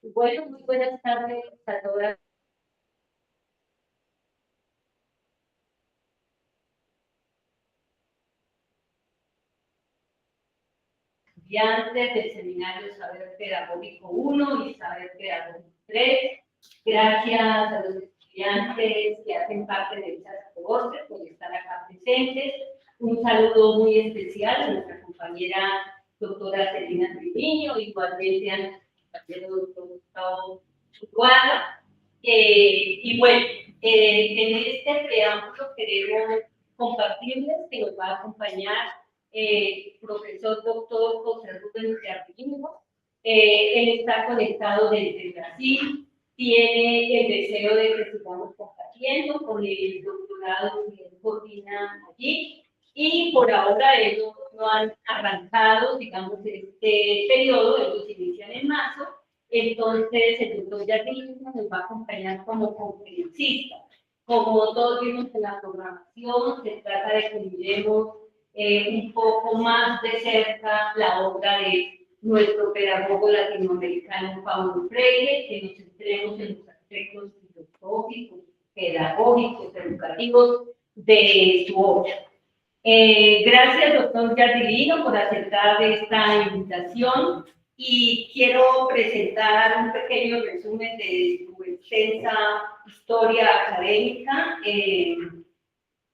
Bueno, muy buenas tardes a todas. Estudiantes del seminario Saber Pedagógico 1 y Saber Pedagógico 3. Gracias a los estudiantes que hacen parte de estas cohortes por estar acá presentes. Un saludo muy especial a nuestra compañera doctora Celina Triviño, igualmente a nuestro compañero doctor Gustavo Uruguaga. Y bueno, en este preámbulo queremos compartirles que nos va a acompañar profesor doctor José Rubén Jardino. Él está conectado desde Brasil, tiene el deseo de que sigamos compartiendo con el doctorado que él coordina allí, y por ahora ellos no han arrancado, digamos, este periodo, ellos inician en marzo. Entonces el doctor Jardino nos va a acompañar como conferencista. Como todos vimos en la programación, se trata de que miremos un poco más de cerca la obra de nuestro pedagogo latinoamericano Paulo Freire, que nos centremos en los aspectos filosóficos, pedagógicos, educativos de su obra. Gracias, doctor Jardilino, por aceptar esta invitación, y quiero presentar un pequeño resumen de su extensa historia académica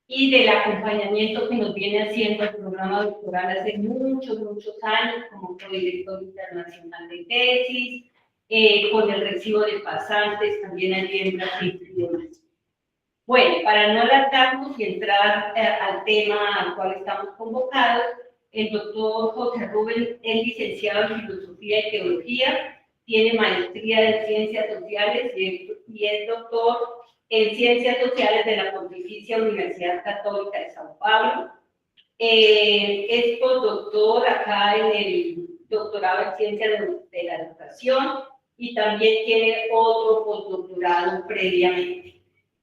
y del acompañamiento que nos viene haciendo el programa doctoral hace muchos años como codirector internacional de tesis, con el recibo de pasantes también allí en Brasil. Bueno, para no alargarnos y entrar al tema al cual estamos convocados, el doctor José Rubén es licenciado en Filosofía y Teología, tiene maestría en Ciencias Sociales y es doctor en Ciencias Sociales de la Pontificia Universidad Católica de Sao Paulo. Es postdoctor acá en el doctorado en Ciencias de la Educación, y también tiene otro postdoctorado previamente.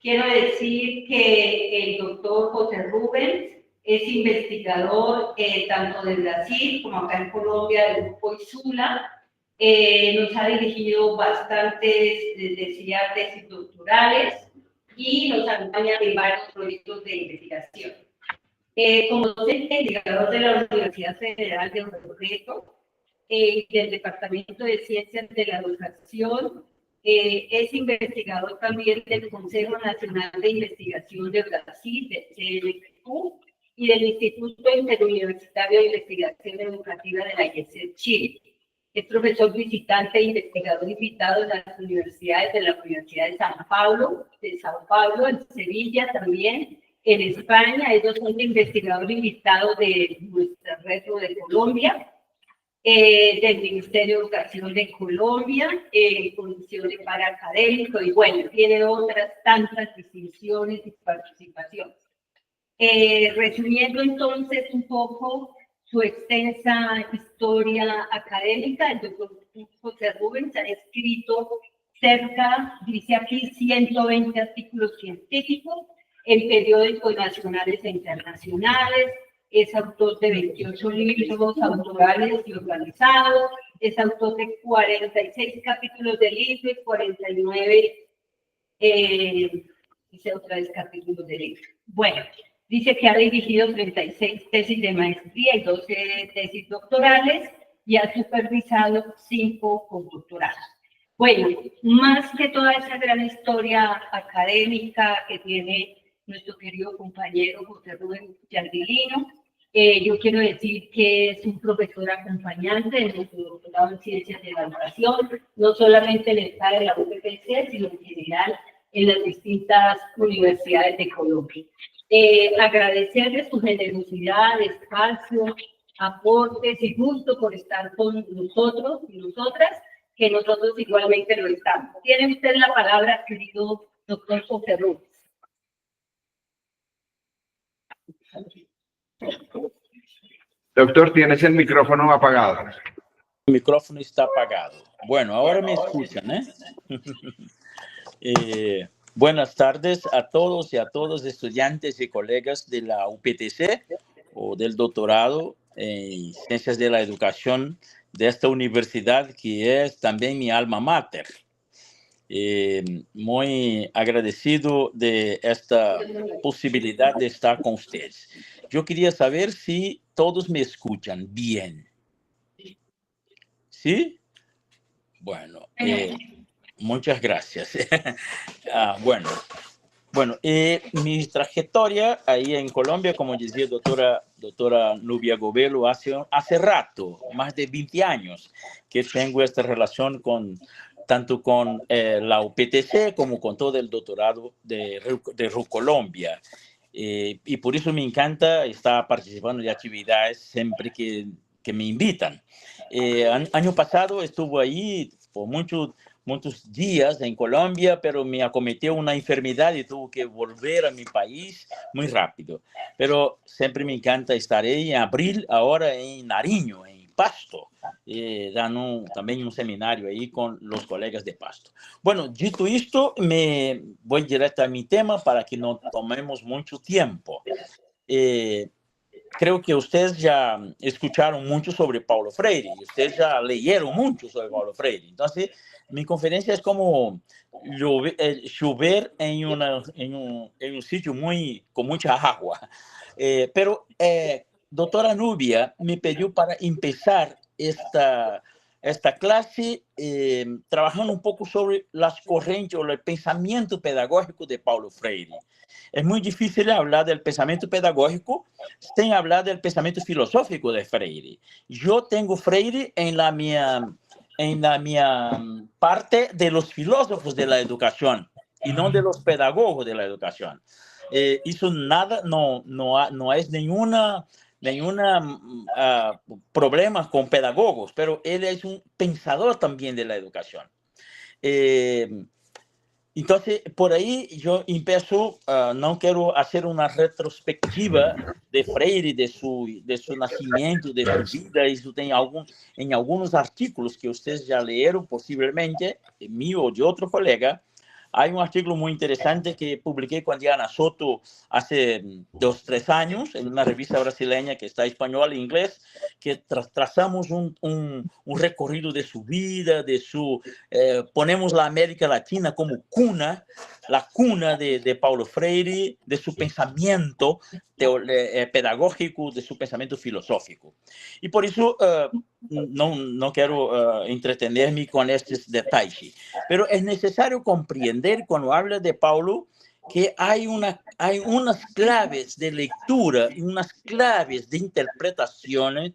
Quiero decir que el doctor José Rubens es investigador tanto de Brasil como acá en Colombia del grupo ISULA. Nos ha dirigido bastantes, decía, tesis doctorales, y nos acompaña en varios proyectos de investigación. Como docente investigador de la Universidad Federal de Río Negro, del Departamento de Ciencias de la Educación, es investigador también del Consejo Nacional de Investigación de Brasil, del CNPq, y del Instituto Interuniversitario de Investigación Educativa de la IESED Chile. Es profesor visitante e investigador invitado en las universidades de la Universidad de Sao Paulo, en Sevilla también, en España. Es docente investigador invitado de nuestra red de Colombia, del Ministerio de Educación de Colombia, Comisión de Paro Académico, y bueno, tiene otras tantas distinciones y participaciones. Resumiendo entonces un poco su extensa historia académica, el doctor José Rubens ha escrito cerca, dice aquí, 120 artículos científicos en periódicos nacionales e internacionales. Es autor de 28 libros autorales y organizados, es autor de 46 capítulos de libro y 49, dice otra vez, capítulos de libro. Bueno, dice que ha dirigido 36 tesis de maestría y 12 tesis doctorales, y ha supervisado 5 postdoctorados. Bueno, más que toda esa gran historia académica que tiene nuestro querido compañero José Rubén Jardilino, yo quiero decir que es un profesor acompañante de nuestro doctorado en Ciencias de la Educación, no solamente en el CAE de la UPPC, sino en general en las distintas universidades de Colombia. Agradecerle su generosidad, espacio, aportes y gusto por estar con nosotros y nosotras, que nosotros igualmente lo estamos. Tiene usted la palabra, querido doctor José Rubens. Doctor, tienes el micrófono apagado. El micrófono está apagado. Bueno, ahora me escuchan, buenas tardes a todos y a todos, estudiantes y colegas de la UPTC o del doctorado en Ciencias de la Educación esta universidad que es también mi alma mater. Muy agradecido de esta posibilidad de estar con ustedes. Yo quería saber si todos me escuchan bien. ¿Sí? Bueno, muchas gracias. Bueno, mi trayectoria ahí en Colombia, como decía doctora Nubia Govelo, hace rato, más de 20 años, que tengo esta relación tanto con la UPTC como con todo el doctorado de RUColombia. Y por eso me encanta estar participando de actividades siempre que me invitan. Año pasado estuve ahí por muchos días en Colombia, pero me acometió una enfermedad y tuve que volver a mi país muy rápido. Pero siempre me encanta estar ahí en abril, ahora en Nariño, en Pasto, dando también un seminario ahí con los colegas de Pasto. Bueno, dicho esto, me voy directo a mi tema para que no tomemos mucho tiempo. Creo que ustedes ya escucharon mucho sobre Paulo Freire, ustedes ya leyeron mucho sobre Paulo Freire. Entonces, mi conferencia es como llover en un sitio con mucha agua. Pero doctora Nubia me pidió para empezar esta clase trabajando un poco sobre las corrientes o el pensamiento pedagógico de Paulo Freire. Es muy difícil hablar del pensamiento pedagógico sin hablar del pensamiento filosófico de Freire. Yo tengo Freire en la mía parte de los filósofos de la educación y no de los pedagogos de la educación. Eso no es ninguna problema con pedagogos, pero él es un pensador también de la educación. Entonces, por ahí yo empiezo, no quiero hacer una retrospectiva de Freire, de su nacimiento, de su vida. Eso tem en algunos artículos que ustedes ya leyeron, posiblemente, mío o de otro colega. Hay un artículo muy interesante que publiqué con Diana Soto hace 2-3 años en una revista brasileña que está en español e inglés, que trazamos un recorrido de su vida, ponemos la América Latina como cuna, la cuna de Paulo Freire, de su pensamiento pedagógico, de su pensamiento filosófico. Y por eso no quiero entretenerme con estos detalles, pero es necesario comprender cuando habla de Paulo que hay unas claves de lectura y unas claves de interpretaciones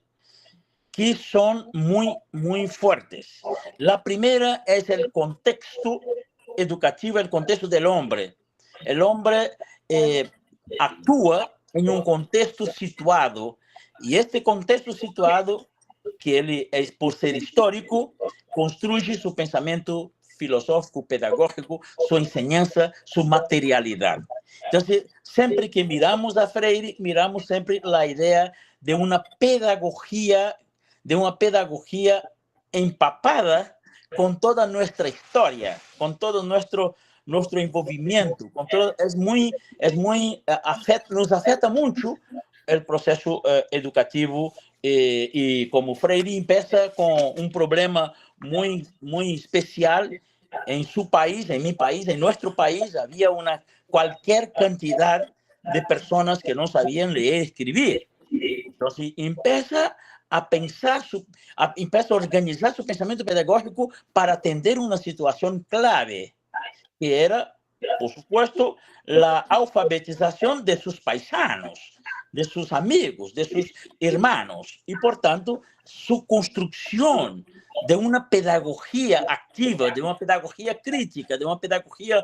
que son muy fuertes. La primera es el contexto educativo, el contexto del hombre. El hombre actúa en un contexto situado, y este contexto situado, que él es por ser histórico, construye su pensamiento filosófico, pedagógico, su enseñanza, su materialidad. Entonces, siempre que miramos a Freire, miramos siempre la idea de una pedagogía empapada con toda nuestra historia, con todo nuestro envolvimiento, nos afecta mucho el proceso educativo, y como Freire empieza con un problema muy especial en su país, en mi país, en nuestro país, había cualquier cantidad de personas que no sabían leer y escribir. Entonces empieza a pensar, empieza a organizar su pensamiento pedagógico para atender una situación clave, que era, por supuesto, la alfabetización de sus paisanos, de sus amigos, de sus hermanos, y por tanto, su construcción de una pedagogía activa, de una pedagogía crítica, de una pedagogía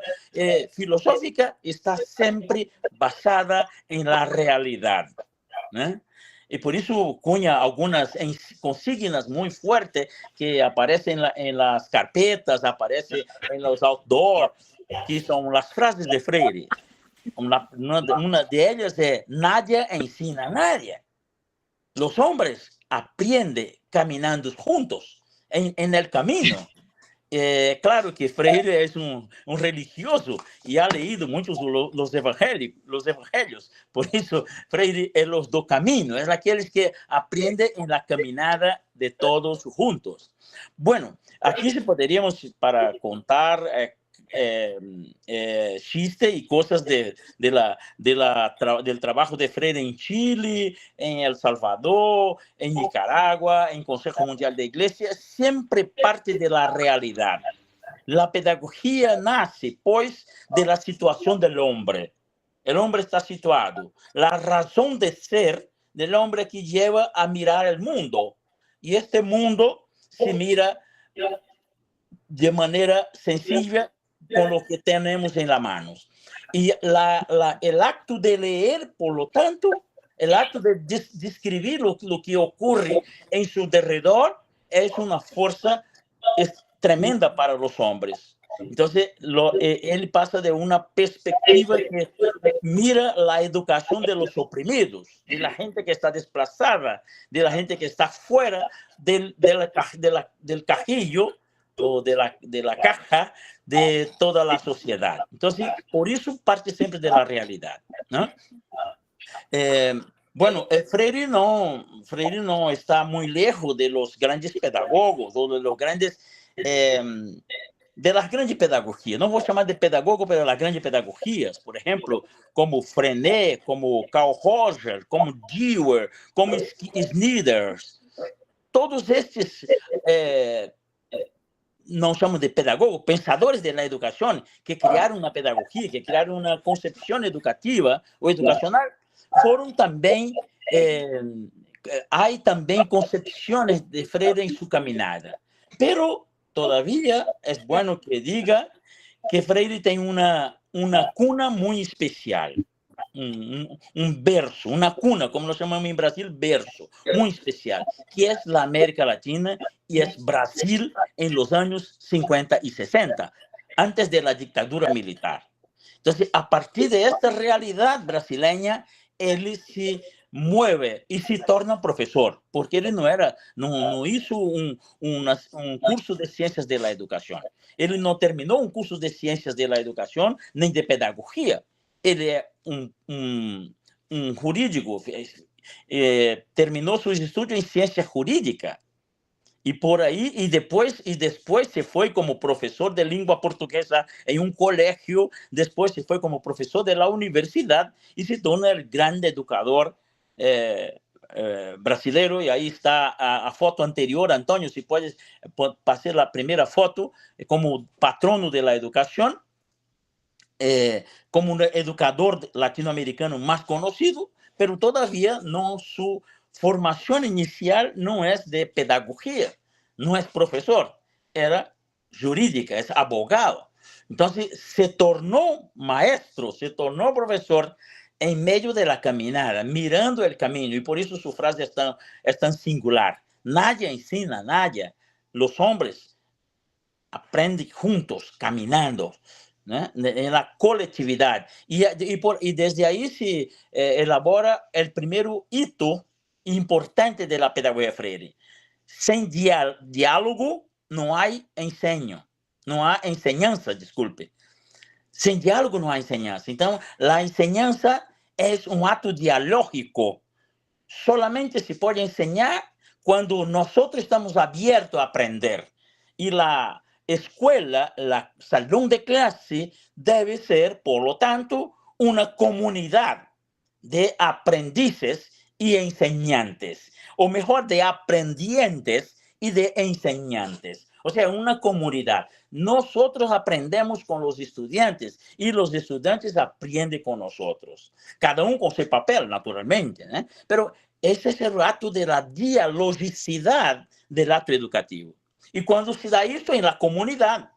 filosófica, está siempre basada en la realidad, ¿eh? Y por eso cuña algunas consignas muy fuertes que aparecen en las carpetas, aparecen en los outdoors, que son las frases de Freire. Una de ellas es: nadie ensina a nadie. Los hombres aprenden caminando juntos en el camino. claro que Freire es un religioso y ha leído muchos los evangelios. Por eso Freire es los dos caminos, es aquellos que aprenden en la caminada de todos juntos. Bueno, aquí se podríamos para contar chistes y cosas del trabajo de Freire en Chile, en El Salvador, en Nicaragua, en Consejo Mundial de Iglesias, siempre parte de la realidad. La pedagogía nace, pues, de la situación del hombre. El hombre está situado. La razón de ser del hombre que lleva a mirar el mundo. Y este mundo se mira de manera sencilla con lo que tenemos en las manos. Y el acto de leer, por lo tanto, el acto de describir lo que ocurre en su derredor es una fuerza tremenda para los hombres. Entonces, él pasa de una perspectiva que mira la educación de los oprimidos, de la gente que está desplazada, de la gente que está fuera del cajillo o de la caja de toda la sociedad. Entonces, por eso parte siempre de la realidad, ¿no? Bueno, Freire no está muy lejos de los grandes pedagogos o de los grandes, de las grandes pedagogías. No voy a llamar de pedagogo, pero de las grandes pedagogías. Por ejemplo, como Freinet, como Carl Roger, como Dewey, como Snijders. Todos estos não chamamos de pedagogos, pensadores da educação, que criaram uma pedagogia, que criaram uma concepção educativa ou educacional, foram também, há também concepções de Freire em sua caminhada. Pero, todavía, é bueno que diga que Freire tem uma cuna muito especial. Berço, una cuna, como lo llamamos en Brasil, berço, muy especial, que es la América Latina y es Brasil en los años 50 y 60, antes de la dictadura militar. Entonces, a partir de esta realidad brasileña, él se mueve y se torna profesor, porque él no hizo un curso de ciencias de la educación. Él no terminó un curso de ciencias de la educación ni de pedagogía. Ele é um jurídico, terminou seus estudos em ciência jurídica e por aí e depois se foi como professor de língua portuguesa em um colégio, depois se foi como professor da universidade e se torna o grande educador brasileiro. E aí está a foto anterior, Antônio, se pode passar a primeira foto, como patrono da educação. Como un educador latinoamericano más conocido, pero todavía su formación inicial no es de pedagogía, no es profesor, era jurídica, es abogado. Entonces se tornó maestro, se tornó profesor en medio de la caminada, mirando el camino, y por eso su frase es tan singular. Nadie ensina a nadie, los hombres aprenden juntos, caminando, ¿no? En la colectividad. Y desde ahí se elabora el primer hito importante de la pedagogía Freire. Sin diálogo no hay enseño, no hay enseñanza, disculpe. Sin diálogo no hay enseñanza. Entonces, la enseñanza es un acto dialógico. Solamente se puede enseñar cuando nosotros estamos abiertos a aprender. Y la escuela, la salón de clase, debe ser, por lo tanto, una comunidad de aprendices y enseñantes, o mejor, de aprendientes y de enseñantes. O sea, una comunidad. Nosotros aprendemos con los estudiantes y los estudiantes aprenden con nosotros. Cada uno con su papel, naturalmente, ¿eh? Pero ese es el acto de la dialogicidad del acto educativo. Y cuando se da esto en la comunidad,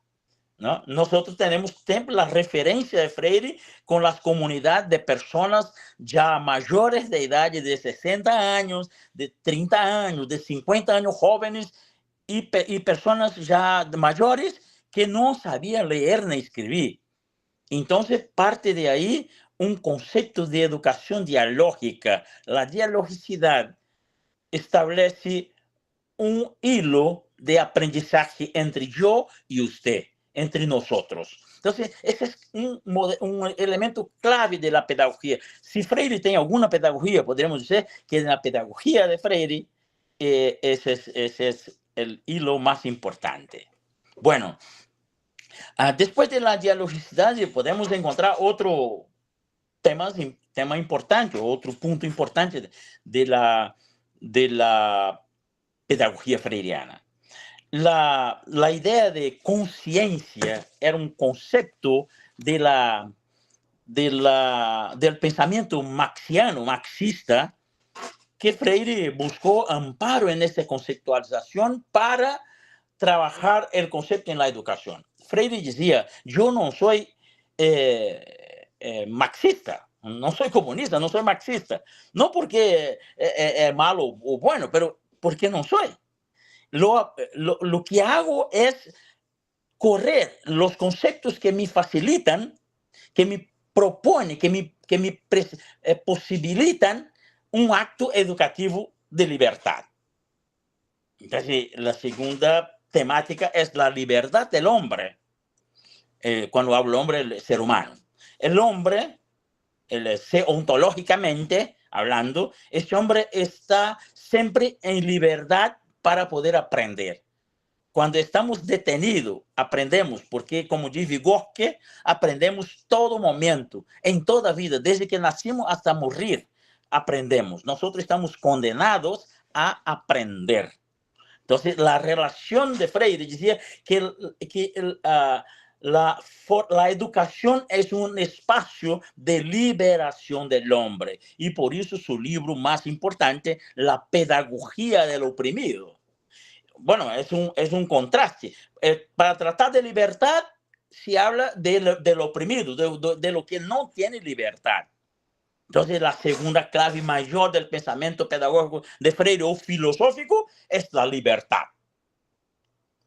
¿no? Nosotros tenemos siempre la referencia de Freire con las comunidades de personas ya mayores de edad de 60 años, de 30 años, de 50 años, jóvenes y personas ya mayores que no sabían leer ni escribir. Entonces parte de ahí un concepto de educación dialógica. La dialogicidad establece un hilo de aprendizaje entre yo y usted, entre nosotros. Entonces, ese es un elemento clave de la pedagogía. Si Freire tiene alguna pedagogía, podríamos decir que en la pedagogía de Freire, ese es el hilo más importante. Bueno, después de la dialogicidad podemos encontrar otro tema importante, otro punto importante de la pedagogía freiriana. La idea de conciencia era un concepto del pensamiento marxista, que Freire buscó amparo en esta conceptualización para trabajar el concepto en la educación. Freire decía, yo no soy marxista, no soy comunista, no soy marxista, no porque es malo o bueno, pero porque no soy. Lo que hago es correr los conceptos que me facilitan, que me proponen, que me posibilitan un acto educativo de libertad. Entonces, la segunda temática es la libertad del hombre. Cuando hablo hombre, el ser humano. El hombre, ontológicamente hablando, este hombre está siempre en libertad para poder aprender. Cuando estamos detenidos, aprendemos, porque, como dice Vygotsky, aprendemos todo momento, en toda vida, desde que nacimos hasta morir, aprendemos. Nosotros estamos condenados a aprender. Entonces, la relación de Freire decía que la educación es un espacio de liberación del hombre, y por eso su libro más importante, La pedagogía del oprimido. Bueno, es un contraste. Para tratar de libertad, se habla del oprimido, de lo que no tiene libertad. Entonces, la segunda clave mayor del pensamiento pedagógico de Freire o filosófico es la libertad.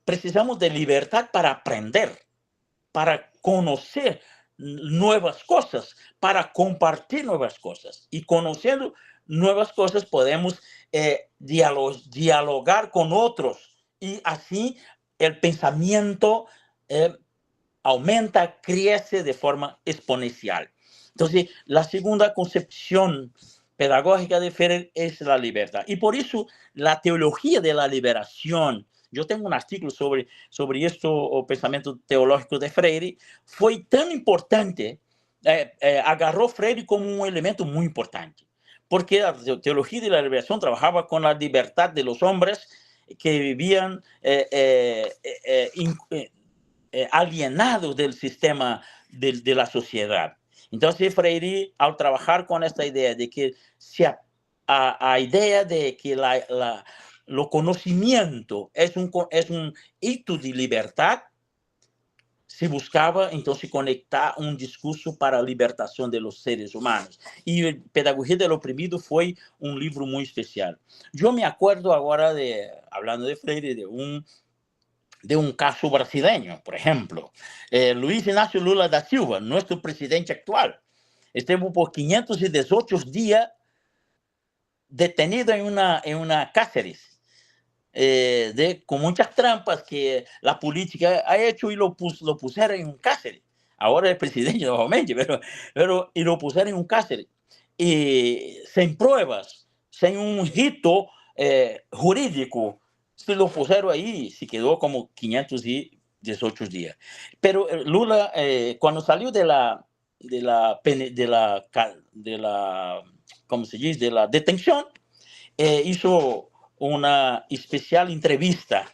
Precisamos de libertad para aprender, para conocer nuevas cosas, para compartir nuevas cosas. Y conociendo nuevas cosas podemos dialogar con otros, y así el pensamiento aumenta, crece de forma exponencial. Entonces, la segunda concepción pedagógica de Freire es la libertad. Y por eso la teología de la liberación, yo tengo un artículo sobre esto, o pensamiento teológico de Freire, fue tan importante, agarró Freire como un elemento muy importante, porque la teología de la liberación trabajaba con la libertad de los hombres que vivían alienados del sistema de la sociedad. Entonces, Freire, al trabajar con esta idea de que a idea de que lo conocimiento es un hito de libertad, se buscaba entonces conectar un discurso para la libertación de los seres humanos. Y Pedagogía del Oprimido fue un libro muy especial. Yo me acuerdo ahora, hablando de Freire, de un caso brasileño, por ejemplo. Luis Inácio Lula da Silva, nuestro presidente actual, estuvo por 518 días detenido en una cárcel, con muchas trampas que la política ha hecho, y lo pusieron en un cárcel. Ahora es presidente nuevamente, pero y lo pusieron en un cárcel. Y sin pruebas, sin un rito jurídico, se lo pusieron ahí, se quedó como 518 días. Pero Lula, cuando salió de la ¿cómo se dice?, de la detención, hizo una especial entrevista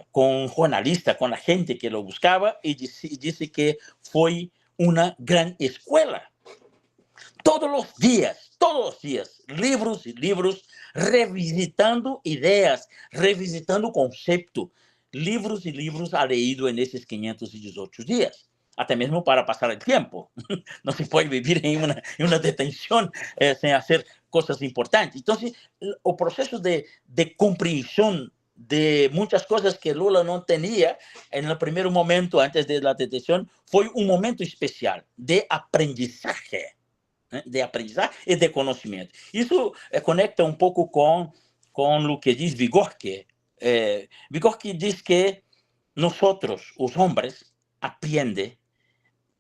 con jornalistas, con la gente que lo buscaba, y dice que fue una gran escuela. Todos los días, libros y libros, revisitando ideas, revisitando conceptos. Libros y libros ha leído en esos 518 días, hasta mismo para pasar el tiempo. No se puede vivir en una detención sin hacer cosas importantes. Entonces, el proceso de comprensión de muchas cosas que Lula no tenía en el primer momento antes de la detención fue un momento especial de aprendizaje y de conocimiento. Eso conecta un poco con lo que dice Vygotsky, Vygotsky dice que nosotros, los hombres, aprendemos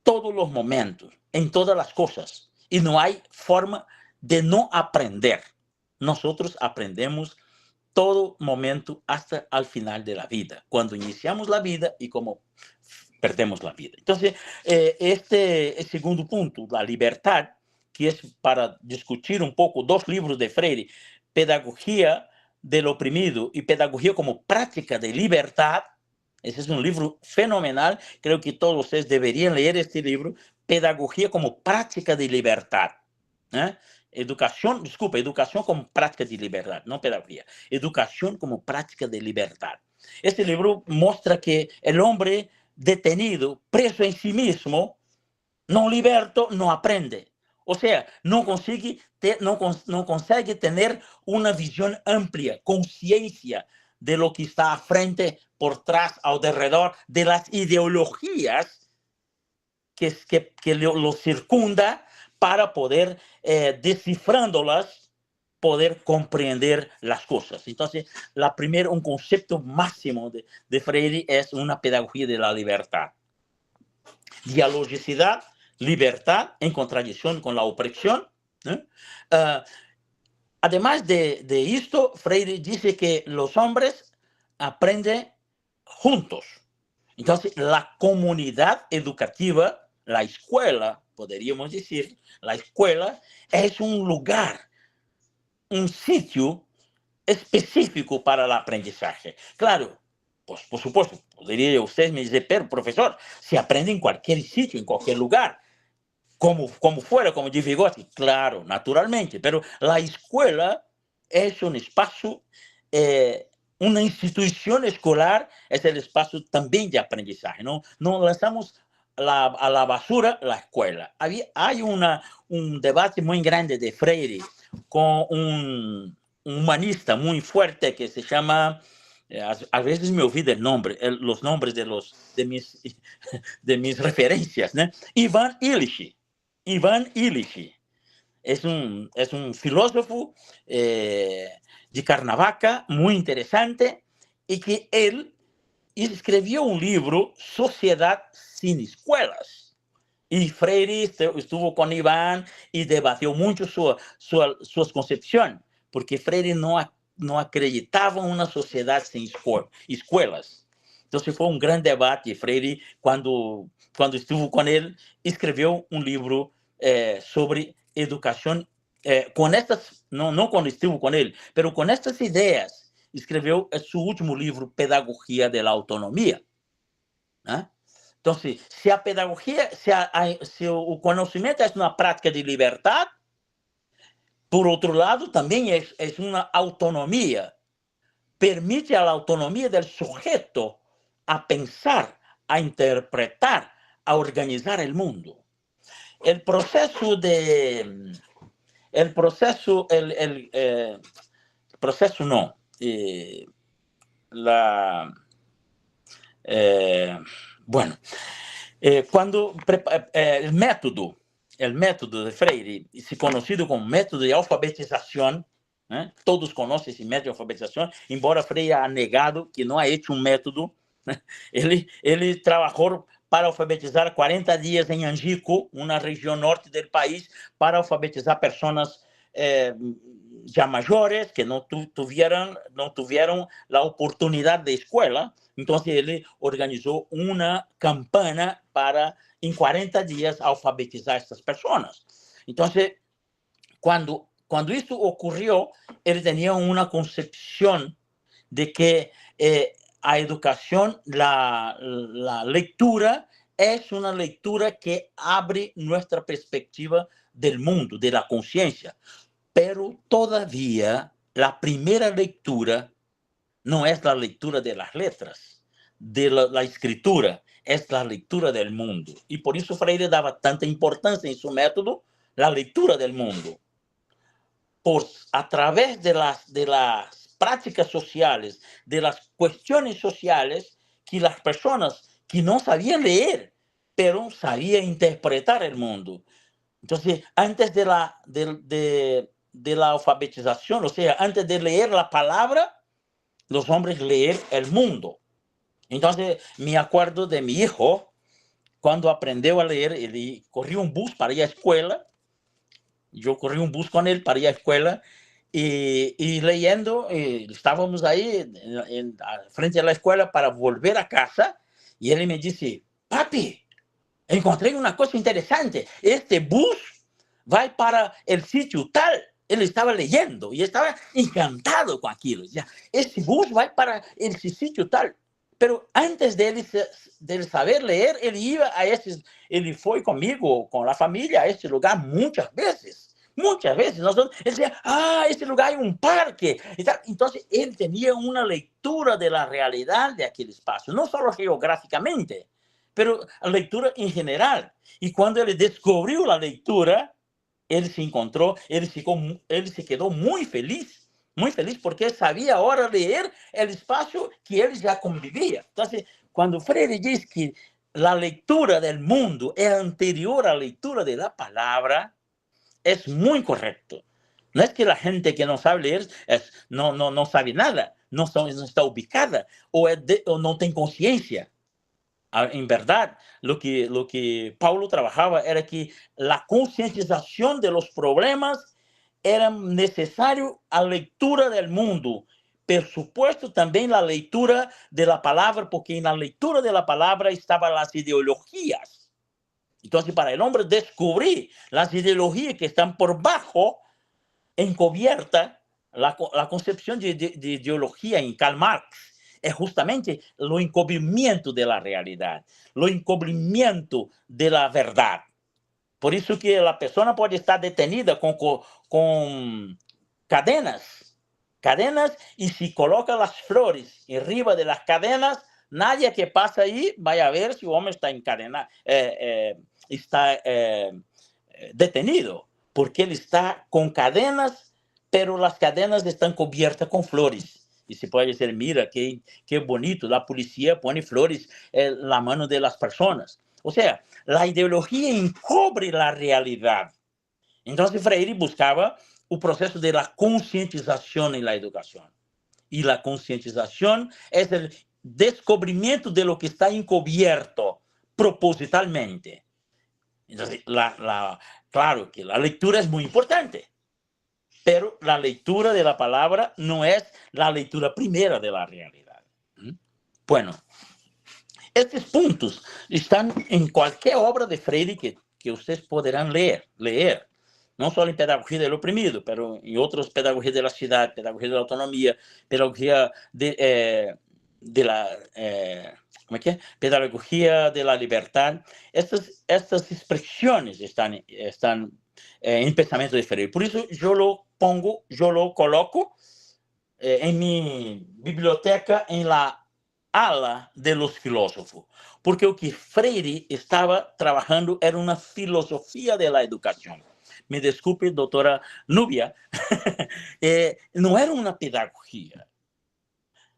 todos los momentos, en todas las cosas, y no hay forma de no aprender. Nosotros aprendemos todo momento hasta el final de la vida, cuando iniciamos la vida y como perdemos la vida. Entonces, el segundo punto, la libertad, que es para discutir un poco dos libros de Freire, Pedagogía del Oprimido y Pedagogía como Práctica de Libertad. Ese es un libro fenomenal, creo que todos ustedes deberían leer este libro, Pedagogía como Práctica de Libertad. Educación como práctica de libertad, no pedagogía. Educación como práctica de libertad. Este libro muestra que el hombre detenido, preso en sí mismo, no liberto, no aprende. O sea, no consigue tener una visión amplia, conciencia de lo que está frente, por trás, alrededor de las ideologías que lo circunda, para poder, descifrándolas, poder comprender las cosas. Entonces, un concepto máximo de Freire es una pedagogía de la libertad. Dialogicidad, libertad en contradicción con la opresión. Además de esto, Freire dice que los hombres aprenden juntos. Entonces, la comunidad educativa, la escuela, podríamos decir, la escuela es un lugar, un sitio específico para el aprendizaje. Claro, pues, por supuesto, podría usted me decir, pero profesor, se aprende en cualquier sitio, en cualquier lugar, como fuera, como dice Vygotsky, claro, naturalmente, pero la escuela es un espacio, una institución escolar es el espacio también de aprendizaje. No lanzamos a la basura la escuela. Hay un debate muy grande de Freire con un humanista muy fuerte que se llama, a veces me olvido los nombres de mis referencias, ¿no? Ivan Illich. Es un filósofo de Cuernavaca muy interesante, y que él escribió un libro, Sociedad sin Escuelas. Y Freire estuvo con Iván y debatió mucho su concepción, porque Freire no acreditaba en una sociedad sin escuelas. Entonces fue un gran debate. Freire, cuando estuvo con él, escribió un libro sobre educación, con estas, no cuando estuvo con él, pero con estas ideas, escribió su último libro, Pedagogía de la Autonomía. Entonces, si a pedagogía, si el conocimiento es una práctica de libertad, por otro lado, también es una autonomía. Permite a la autonomía del sujeto a pensar, a interpretar, a organizar el mundo. El proceso no. Bueno, cuando el método de Freire, conocido como método de alfabetización, todos conocen ese método de alfabetización, embora Freire ha negado que no ha hecho un método. Ele trabajó para alfabetizar 40 días en Angico, una región norte del país, para alfabetizar personas ya mayores que no tuvieron la oportunidad de escuela. Entonces, él organizó una campaña para, en 40 días, alfabetizar a estas personas. Entonces, cuando esto ocurrió, él tenía una concepción de que a educación, la lectura, es una lectura que abre nuestra perspectiva del mundo, de la conciencia. Pero todavía la primera lectura no es la lectura de las letras, de la escritura, es la lectura del mundo. Y por eso Freire daba tanta importancia en su método, la lectura del mundo. A través de las prácticas sociales, de las cuestiones sociales, que las personas que no sabían leer, pero sabían interpretar el mundo. Entonces, antes de la alfabetización, o sea, antes de leer la palabra, los hombres leer el mundo. Entonces, me acuerdo de mi hijo, cuando aprendió a leer, él corría un bus para ir a escuela. Yo corrí un bus con él para ir a escuela y leyendo, estábamos ahí frente a la escuela para volver a casa y él me dice, papi, encontré una cosa interesante, este bus va para el sitio tal. Él estaba leyendo y estaba encantado con aquello. Ya, este bus va para el sitio tal. Pero antes de él saber leer, él fue conmigo, con la familia, a este lugar muchas veces. Muchas veces. Él decía, este lugar hay un parque. Entonces, él tenía una lectura de la realidad de aquel espacio, no solo geográficamente, pero lectura en general. Y cuando él descubrió la lectura, él se encontró, él se quedó muy feliz porque sabía ahora leer el espacio que él ya convivía. Entonces, cuando Freire dice que la lectura del mundo es anterior a la lectura de la palabra, es muy correcto. No es que la gente que no sabe leer no sabe nada, no está ubicada o no tiene conciencia. En verdad, lo que Paulo trabajaba era que la concientización de los problemas era necesario a lectura del mundo. Por supuesto, también la lectura de la palabra, porque en la lectura de la palabra estaban las ideologías. Entonces, para el hombre descubrir las ideologías que están por bajo, encubierta, la concepción de ideología en Karl Marx es justamente lo encubrimiento de la realidad, lo encubrimiento de la verdad. Por eso que la persona puede estar detenida con cadenas, y si coloca las flores arriba de las cadenas, nadie que pasa ahí vaya a ver si el hombre está encadenado, está detenido, porque él está con cadenas, pero las cadenas están cubiertas con flores. Y se puede decir, mira, qué bonito, la policía pone flores en la mano de las personas. O sea, la ideología encubre la realidad. Entonces, Freire buscaba el proceso de la concientización en la educación. Y la concientización es el descubrimiento de lo que está encubierto propositalmente. Entonces, claro que la lectura es muy importante, pero la lectura de la palabra no es la lectura primera de la realidad. Bueno, estos puntos están en cualquier obra de Freire que ustedes podrán leer, no solo en Pedagogía del Oprimido, pero en otras pedagogías de la ciudad, pedagogía de la autonomía, pedagogía de la... pedagogía de la libertad. Estas expresiones están en pensamiento de Freire. Por eso yo lo coloco en mi biblioteca en la ala de los filósofos, porque lo que Freire estaba trabajando era una filosofía de la educación. Me disculpe, doctora Nubia, no era una pedagogía.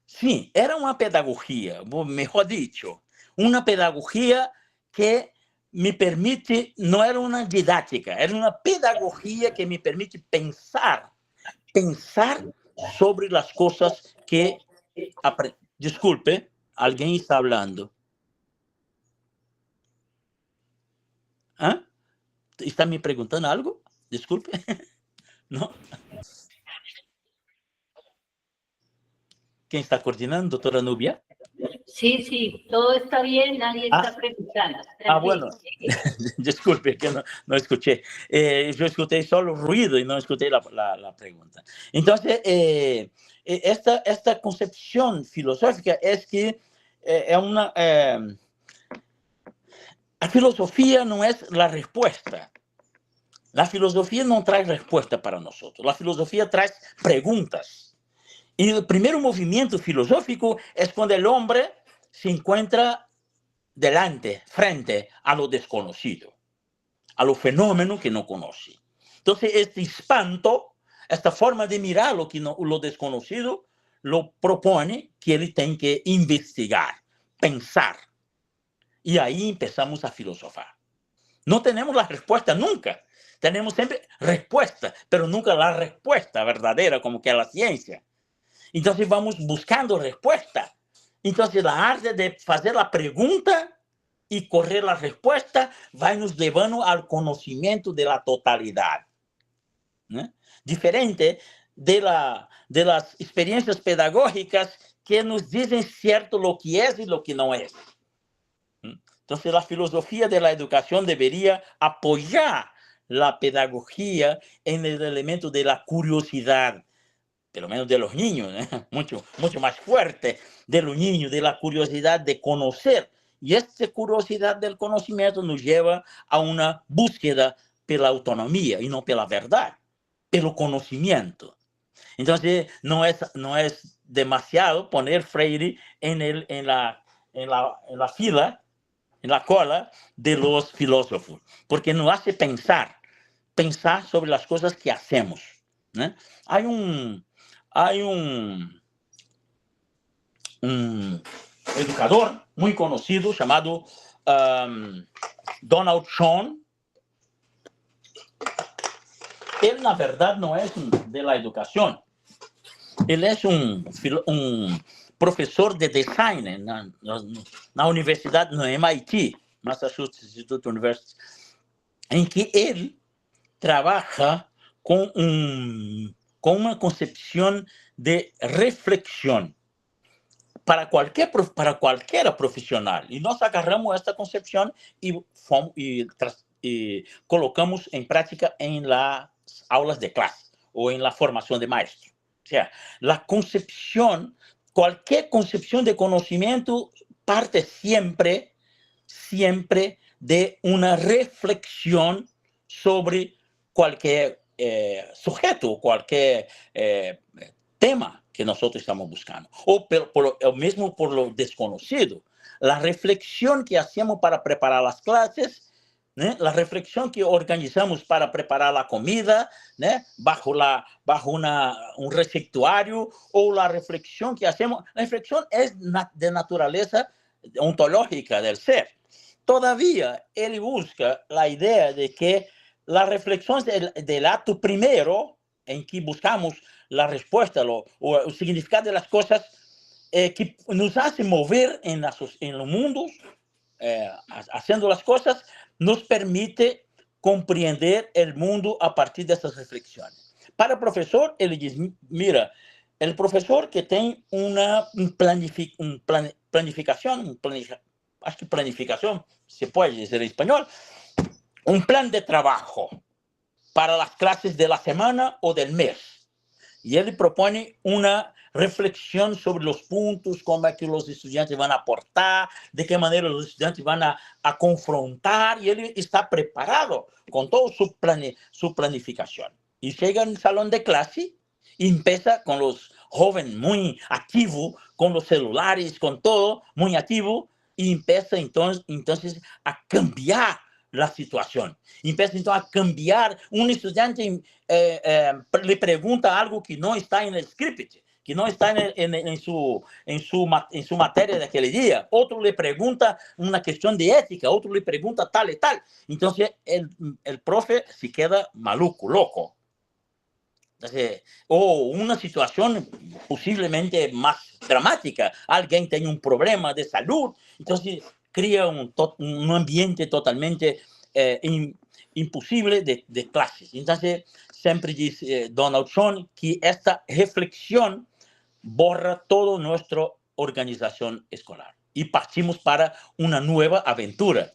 Sí, era una pedagogía, mejor dicho, una pedagogía que me permite, no era una didáctica, era una pedagogía que me permite pensar sobre las cosas que aprendo. Disculpe, alguien está hablando. ¿Ah? ¿Está me preguntando algo? Disculpe. ¿No? ¿Quién está coordinando, doctora Nubia? Sí, todo está bien, nadie está preguntando. Bueno, disculpe que no escuché. Yo escuché solo ruido y no escuché la pregunta. Entonces, esta concepción filosófica es que la filosofía no es la respuesta. La filosofía no trae respuesta para nosotros. La filosofía trae preguntas. Y el primer movimiento filosófico es cuando el hombre se encuentra frente a lo desconocido, a lo fenómeno que no conoce. Entonces, este espanto, esta forma de mirar lo desconocido, lo propone que él tiene que investigar, pensar. Y ahí empezamos a filosofar. No tenemos la respuesta nunca. Tenemos siempre respuesta, pero nunca la respuesta verdadera, como que es la ciencia. Entonces vamos buscando respuesta. Entonces la arte de hacer la pregunta y correr la respuesta va nos llevando al conocimiento de la totalidad, ¿no? Diferente de las experiencias pedagógicas que nos dicen cierto lo que es y lo que no es. Entonces la filosofía de la educación debería apoyar la pedagogía en el elemento de la curiosidad, pelo menos de los niños, ¿eh? mucho más fuerte de los niños, de la curiosidad de conocer. Y esta curiosidad del conocimiento nos lleva a una búsqueda por la autonomía y no por la verdad, pero conocimiento. Entonces, no es demasiado poner Freire en la fila, en la cola de los filósofos, porque nos hace pensar sobre las cosas que hacemos, ¿no? Hay un educador muy conocido llamado Donald Schoen. Él, na verdad, no es de la educación. Él es un profesor de design en la universidad, no MIT, Massachusetts Institute University, en que él trabaja con una concepción de reflexión para cualquier profesional. Y nos agarramos esta concepción y colocamos en práctica en las aulas de clase o en la formación de maestro. O sea, cualquier concepción de conocimiento parte siempre de una reflexión sobre cualquier sujeto, cualquier tema que nosotros estamos buscando, o mismo por lo desconocido. La reflexión que hacemos para preparar las clases, ¿eh? La reflexión que organizamos para preparar la comida, ¿eh? bajo un receituario, o la reflexión que hacemos. La reflexión es de naturaleza ontológica del ser. Todavía él busca la idea de que la reflexión del acto primero, en que buscamos la respuesta o el significado de las cosas, que nos hace mover en los mundos, haciendo las cosas, nos permite comprender el mundo a partir de esas reflexiones. Para el profesor, él dice, mira, el profesor que tiene una planificación, acho que planificación se puede decir en español, un plan de trabajo para las clases de la semana o del mes. Y él propone una reflexión sobre los puntos, cómo es que los estudiantes van a aportar, de qué manera los estudiantes van a confrontar, y él está preparado con toda su planificación. Y llega al salón de clase y empieza con los jóvenes muy activos, con los celulares, con todo muy activo, y empieza entonces a cambiar la situación. Empieza entonces a cambiar. Un estudiante le pregunta algo que no está en el script, que no está en su materia de aquel día. Otro le pregunta una cuestión de ética, otro le pregunta tal y tal. Entonces el profe se queda maluco, loco. Entonces, o una situación posiblemente más dramática, alguien tiene un problema de salud, entonces crea un ambiente totalmente imposible de clases. Entonces, siempre dice Donald Schoen que esta reflexión borra toda nuestra organización escolar y partimos para una nueva aventura.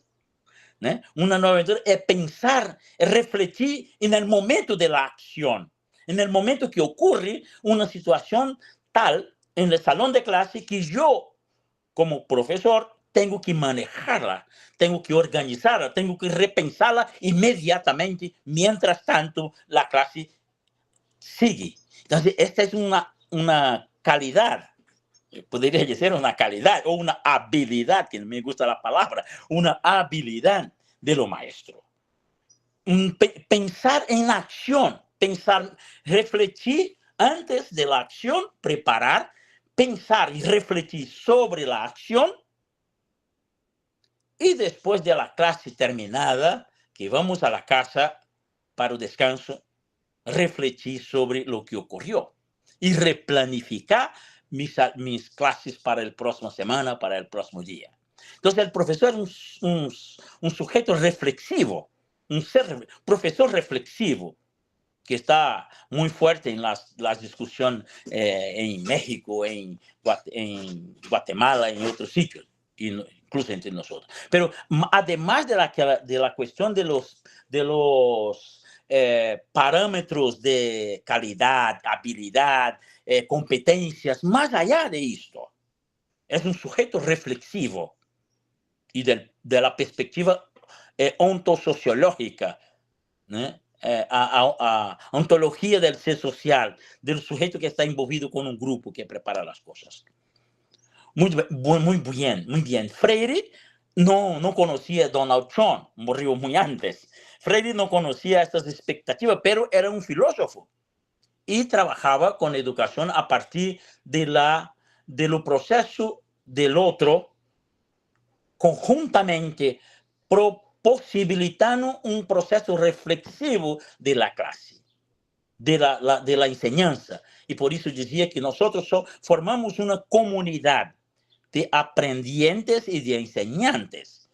¿Eh? Una nueva aventura es pensar, es refletir en el momento de la acción. En el momento que ocurre una situación tal en el salón de clase que yo, como profesor, tengo que manejarla, tengo que organizarla, tengo que repensarla inmediatamente, mientras tanto la clase sigue. Entonces, esta es una calidad, podría decir una calidad o una habilidad, que no me gusta la palabra, una habilidad de lo maestro. Pensar en la acción, refletir antes de la acción, preparar, pensar y refletir sobre la acción, y después de la clase terminada, que vamos a la casa para el descanso, refletir sobre lo que ocurrió. y replanificar mis clases para el próximo semana, para el próximo día. Entonces, el profesor es un sujeto reflexivo, profesor reflexivo, que está muy fuerte en las discusiones en México, en Guatemala, en otros sitios, incluso entre nosotros. Pero además de la cuestión de los parámetros de calidad, habilidad, competencias, más allá de esto, es un sujeto reflexivo y de la perspectiva ontosociológica, ¿no? A ontología del ser social, del sujeto que está envolvido con un grupo que prepara las cosas. Muy bien. Freire no conocía a Donald Trump, murió muy antes. Freire no conocía estas expectativas, pero era un filósofo y trabajaba con educación a partir de lo proceso del otro, conjuntamente posibilitando un proceso reflexivo de la clase, de la enseñanza. Y por eso decía que nosotros formamos una comunidad de aprendientes y de enseñantes.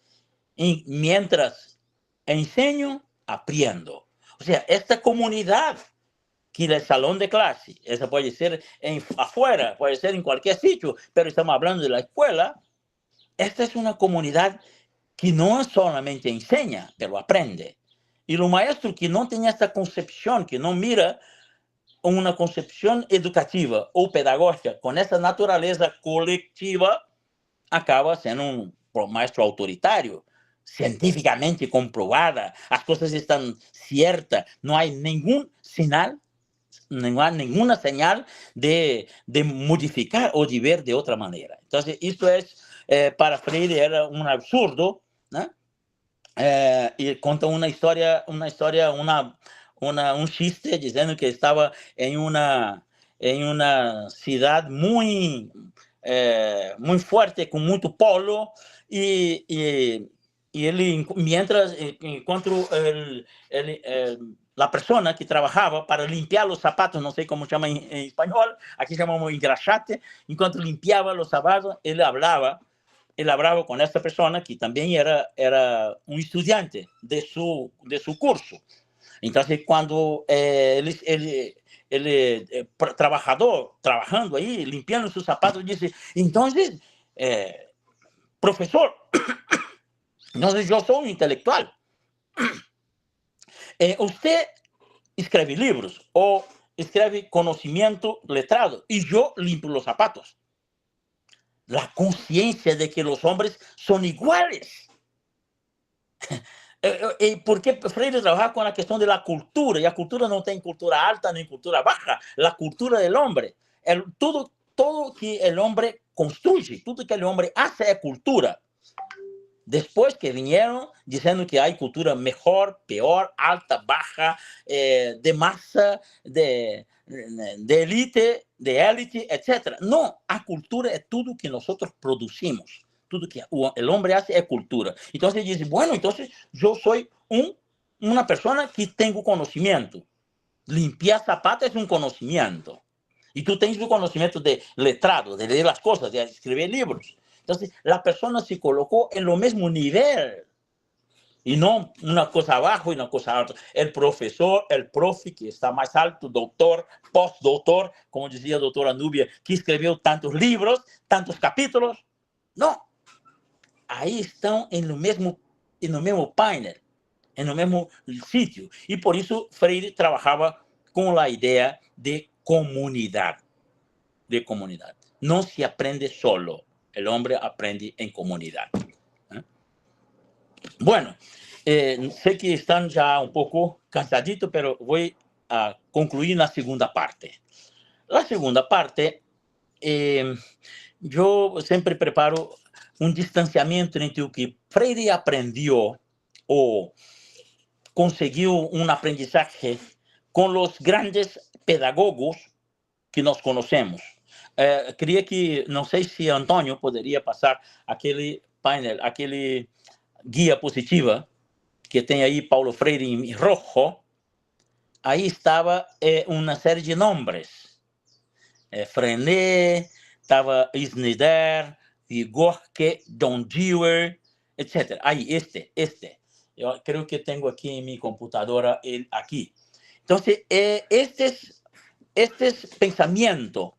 Y mientras enseño, aprendo. O sea, esta comunidad que el salón de clase, esa puede ser afuera, puede ser en cualquier sitio, pero estamos hablando de la escuela. Esta es una comunidad que no solamente enseña, pero aprende. Y los maestros que no tienen esta concepción, que no mira una concepción educativa o pedagógica con esa naturaleza colectiva, acaba siendo un maestro autoritario, científicamente comprobada, las cosas están ciertas, no hay ninguna señal de modificar o de ver de otra manera. Entonces, esto es, para Freire era un absurdo, ¿no? Y cuenta un chiste diciendo que estaba en una ciudad muy fuerte, con mucho polo, y él, mientras encontró la persona que trabajaba para limpiar los zapatos, no sé cómo se llama en español, aquí llamamos engraxate, enquanto limpiaba los zapatos, él hablaba con esta persona que también era un estudiante de su curso. Entonces, cuando el trabajador, trabajando ahí, limpiando sus zapatos, dice, entonces, profesor, entonces yo soy un intelectual. Usted escribe libros o escribe conocimiento letrado y yo limpio los zapatos. La conciencia de que los hombres son iguales. Porque Freire trabaja con la cuestión de la cultura, y la cultura no tiene cultura alta ni cultura baja, la cultura del hombre. Todo que el hombre construye, todo que el hombre hace es cultura. Después que vinieron diciendo que hay cultura mejor, peor, alta, baja, de masa, de élite, etc. No, la cultura es todo que nosotros producimos. Todo que el hombre hace es cultura. Entonces dice, bueno, entonces yo soy una persona que tengo conocimiento. Limpiar zapatos es un conocimiento. Y tú tienes un conocimiento de letrado, de leer las cosas, de escribir libros. Entonces, la persona se colocó en lo mismo nivel y no una cosa abajo y una cosa alta. El profesor, el profe que está más alto, doctor, postdoctor, como decía doctora Nubia, que escribió tantos libros, tantos capítulos. No, ahí están en lo mismo panel, en lo mismo sitio. Y por eso Freire trabajaba con la idea de comunidad. No se aprende solo. El hombre aprende en comunidad. Bueno, sé que están ya un poco cansaditos, pero voy a concluir la segunda parte. La segunda parte, yo siempre preparo un distanciamiento entre lo que Freire aprendió o consiguió un aprendizaje con los grandes pedagogos que nos conocemos. Quería que, no sé si Antonio podría pasar aquel panel, aquele guía positiva que tem aí Paulo Freire em rojo. Ahí estaba una serie de nombres Frenet, estava Snyder, Vigorque, Don Dewey, etc. Aí, este. Eu creio que tenho aqui em minha computadora ele aqui. Então, estes pensamientos,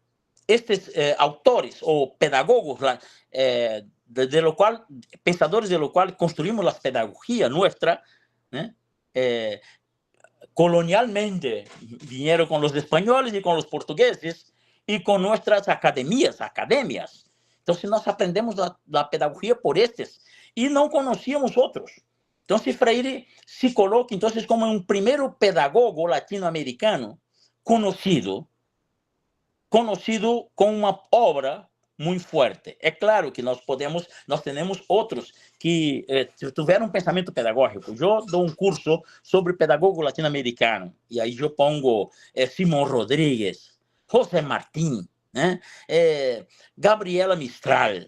estes autores ou pedagogos, de lo cual, pensadores de lo cual construimos la pedagogía nuestra, colonialmente vinieron con los españoles y con los portugueses y con nuestras academias. Entonces, nós aprendemos la pedagogía por estes y no conocíamos otros. Entonces, Freire se coloca, entonces, como un primeiro pedagogo latino-americano conocido com uma obra muito forte. É claro que nós temos outros que tiveram um pensamento pedagógico. Eu dou um curso sobre pedagogo latino-americano, e aí eu pongo Simón Rodríguez, José Martín, Gabriela Mistral,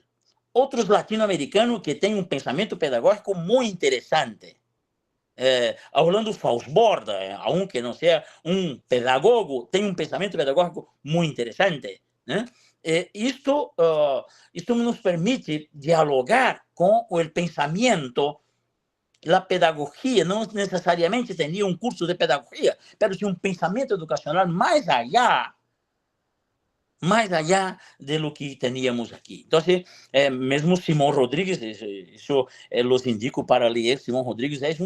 outros latino-americanos que têm um pensamento pedagógico muito interessante. Orlando Fausborda, aunque não seja um pedagogo, tem um pensamento pedagógico muito interessante. Isto nos permite dialogar com o pensamento. A pedagogia não necessariamente tinha um curso de pedagogia, mas tinha um pensamento educacional mais allá de lo que teníamos aqui. Então, mesmo Simón Rodríguez, isso los indico para ler. Simón Rodríguez é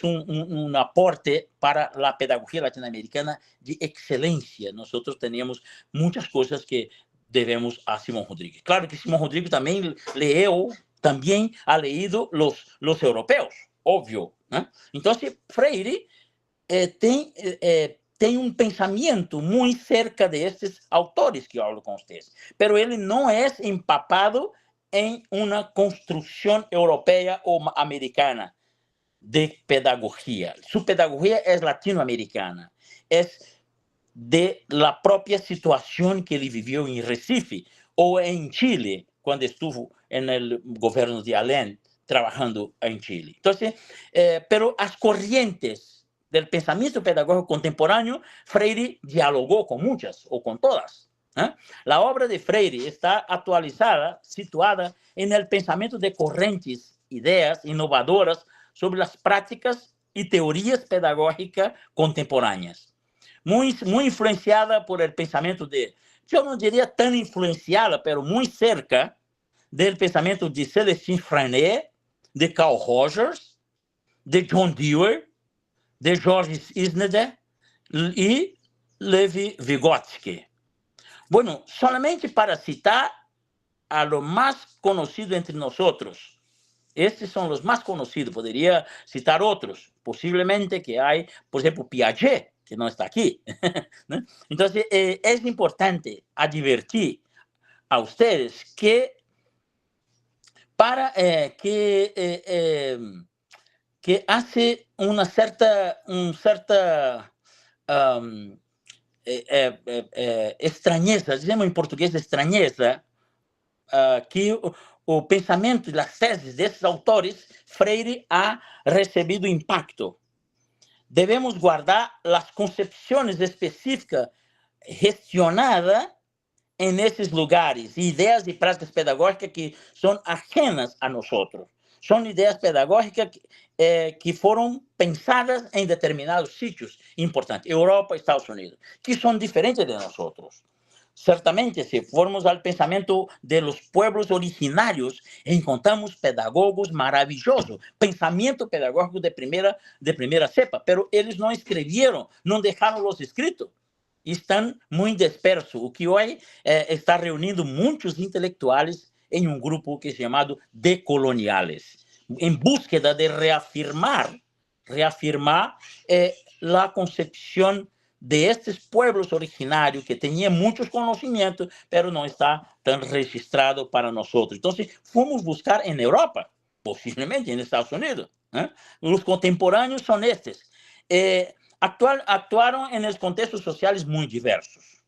um aporte para a pedagogia latino-americana de excelência. Nós temos muitas coisas que devemos a Simón Rodríguez. Claro que Simón Rodríguez também ha leído los europeus, óbvio. Então, Freire tem um pensamento muito cerca destes autores que eu hablo com vocês, pero ele não é empapado em uma construção europeia ou americana de pedagogia. Sua pedagogia é latino-americana, é de la própria situação que ele viveu em Recife ou em Chile, quando estuvo no governo de Allende, trabalhando em Chile. Então, pero as correntes del pensamento pedagógico contemporáneo, Freire dialogou com muitas, ou com todas. A obra de Freire está atualizada, situada no pensamento de correntes, ideias inovadoras sobre as práticas e teorias pedagógicas contemporâneas. Muito influenciada por el pensamento eu não diria tão influenciada, mas muito cerca do pensamento de Célestin Frenet, de Carl Rogers, de John Dewey, de Georges Snyder e Levi Vygotsky. Bueno, solamente para citar a lo mais conhecido entre nós. Estes são os mais conhecidos. Poderia citar outros, possivelmente que há, por exemplo, Piaget, que não está aqui. Então, é importante advertir a vocês que hace una certa estranheza, dizemos em português estranheza, que o pensamento e as teses desses autores, Freire ha recebido impacto. Devemos guardar as concepções específicas gestionadas nesses lugares, ideias e práticas pedagógicas que são ajenas a nós. São ideias pedagógicas que foram pensadas em determinados sítios importantes, Europa e Estados Unidos, que são diferentes de nós. Certamente, se formos ao pensamento de los pueblos originários, encontramos pedagogos maravilhosos, pensamento pedagógico de primeira cepa, pero eles não escreveram, não deixaram os escritos. Estão muito dispersos, o que hoje está reunindo muitos intelectuais em um grupo que é chamado decoloniales, em búsqueda de reafirmar a concepção de estes pueblos originários que tinham muitos conhecimentos, mas não está tão registrado para nós. Então, fomos buscar em Europa, possivelmente nos Estados Unidos. Os contemporâneos são estes. Actuaram em contextos sociais muito diversos.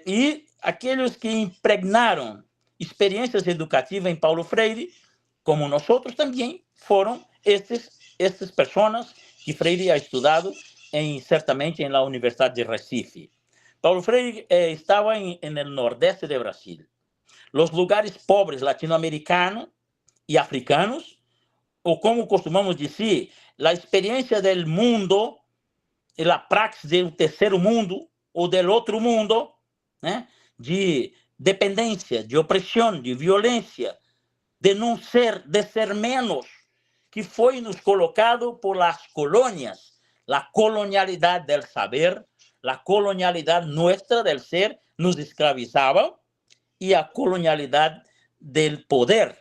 E aqueles que impregnaram experiências educativas em Paulo Freire, como nós também, foram estas pessoas que Freire ha estudado certamente na Universidade de Recife. Paulo Freire estaba en el nordeste de Brasil. Los lugares pobres latinoamericanos y africanos, o como costumamos decir, la experiencia del mundo e la praxis del terceiro mundo ou del outro mundo, né? De dependência, de opressão, de violência, de não ser, de ser menos, que foi nos colocado por las colônias, la colonialidade del saber, la colonialidade nuestra del ser, nos escravizava, e a colonialidade del poder,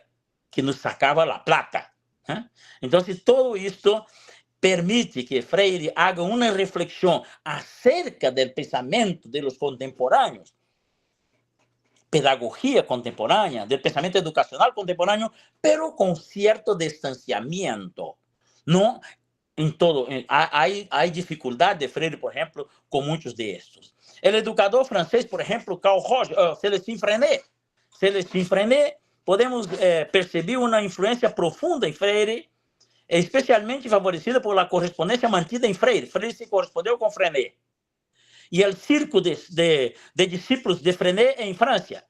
que nos sacava la plata. ¿Eh? Então, todo isto permite que Freire haga uma reflexão acerca do pensamento de los contemporâneos, pedagogia contemporânea, do pensamento educacional contemporâneo, pero com certo distanciamento. Não em todo, há dificuldade de Freire, por exemplo, com muitos destes. O educador francês, por exemplo, Célestin Freinet. Célestin Freinet, podemos perceber uma influência profunda em Freire, especialmente favorecida por la correspondência mantida em Freire. Freire se correspondeu com Freinet. E o círculo de discípulos de Freinet em França.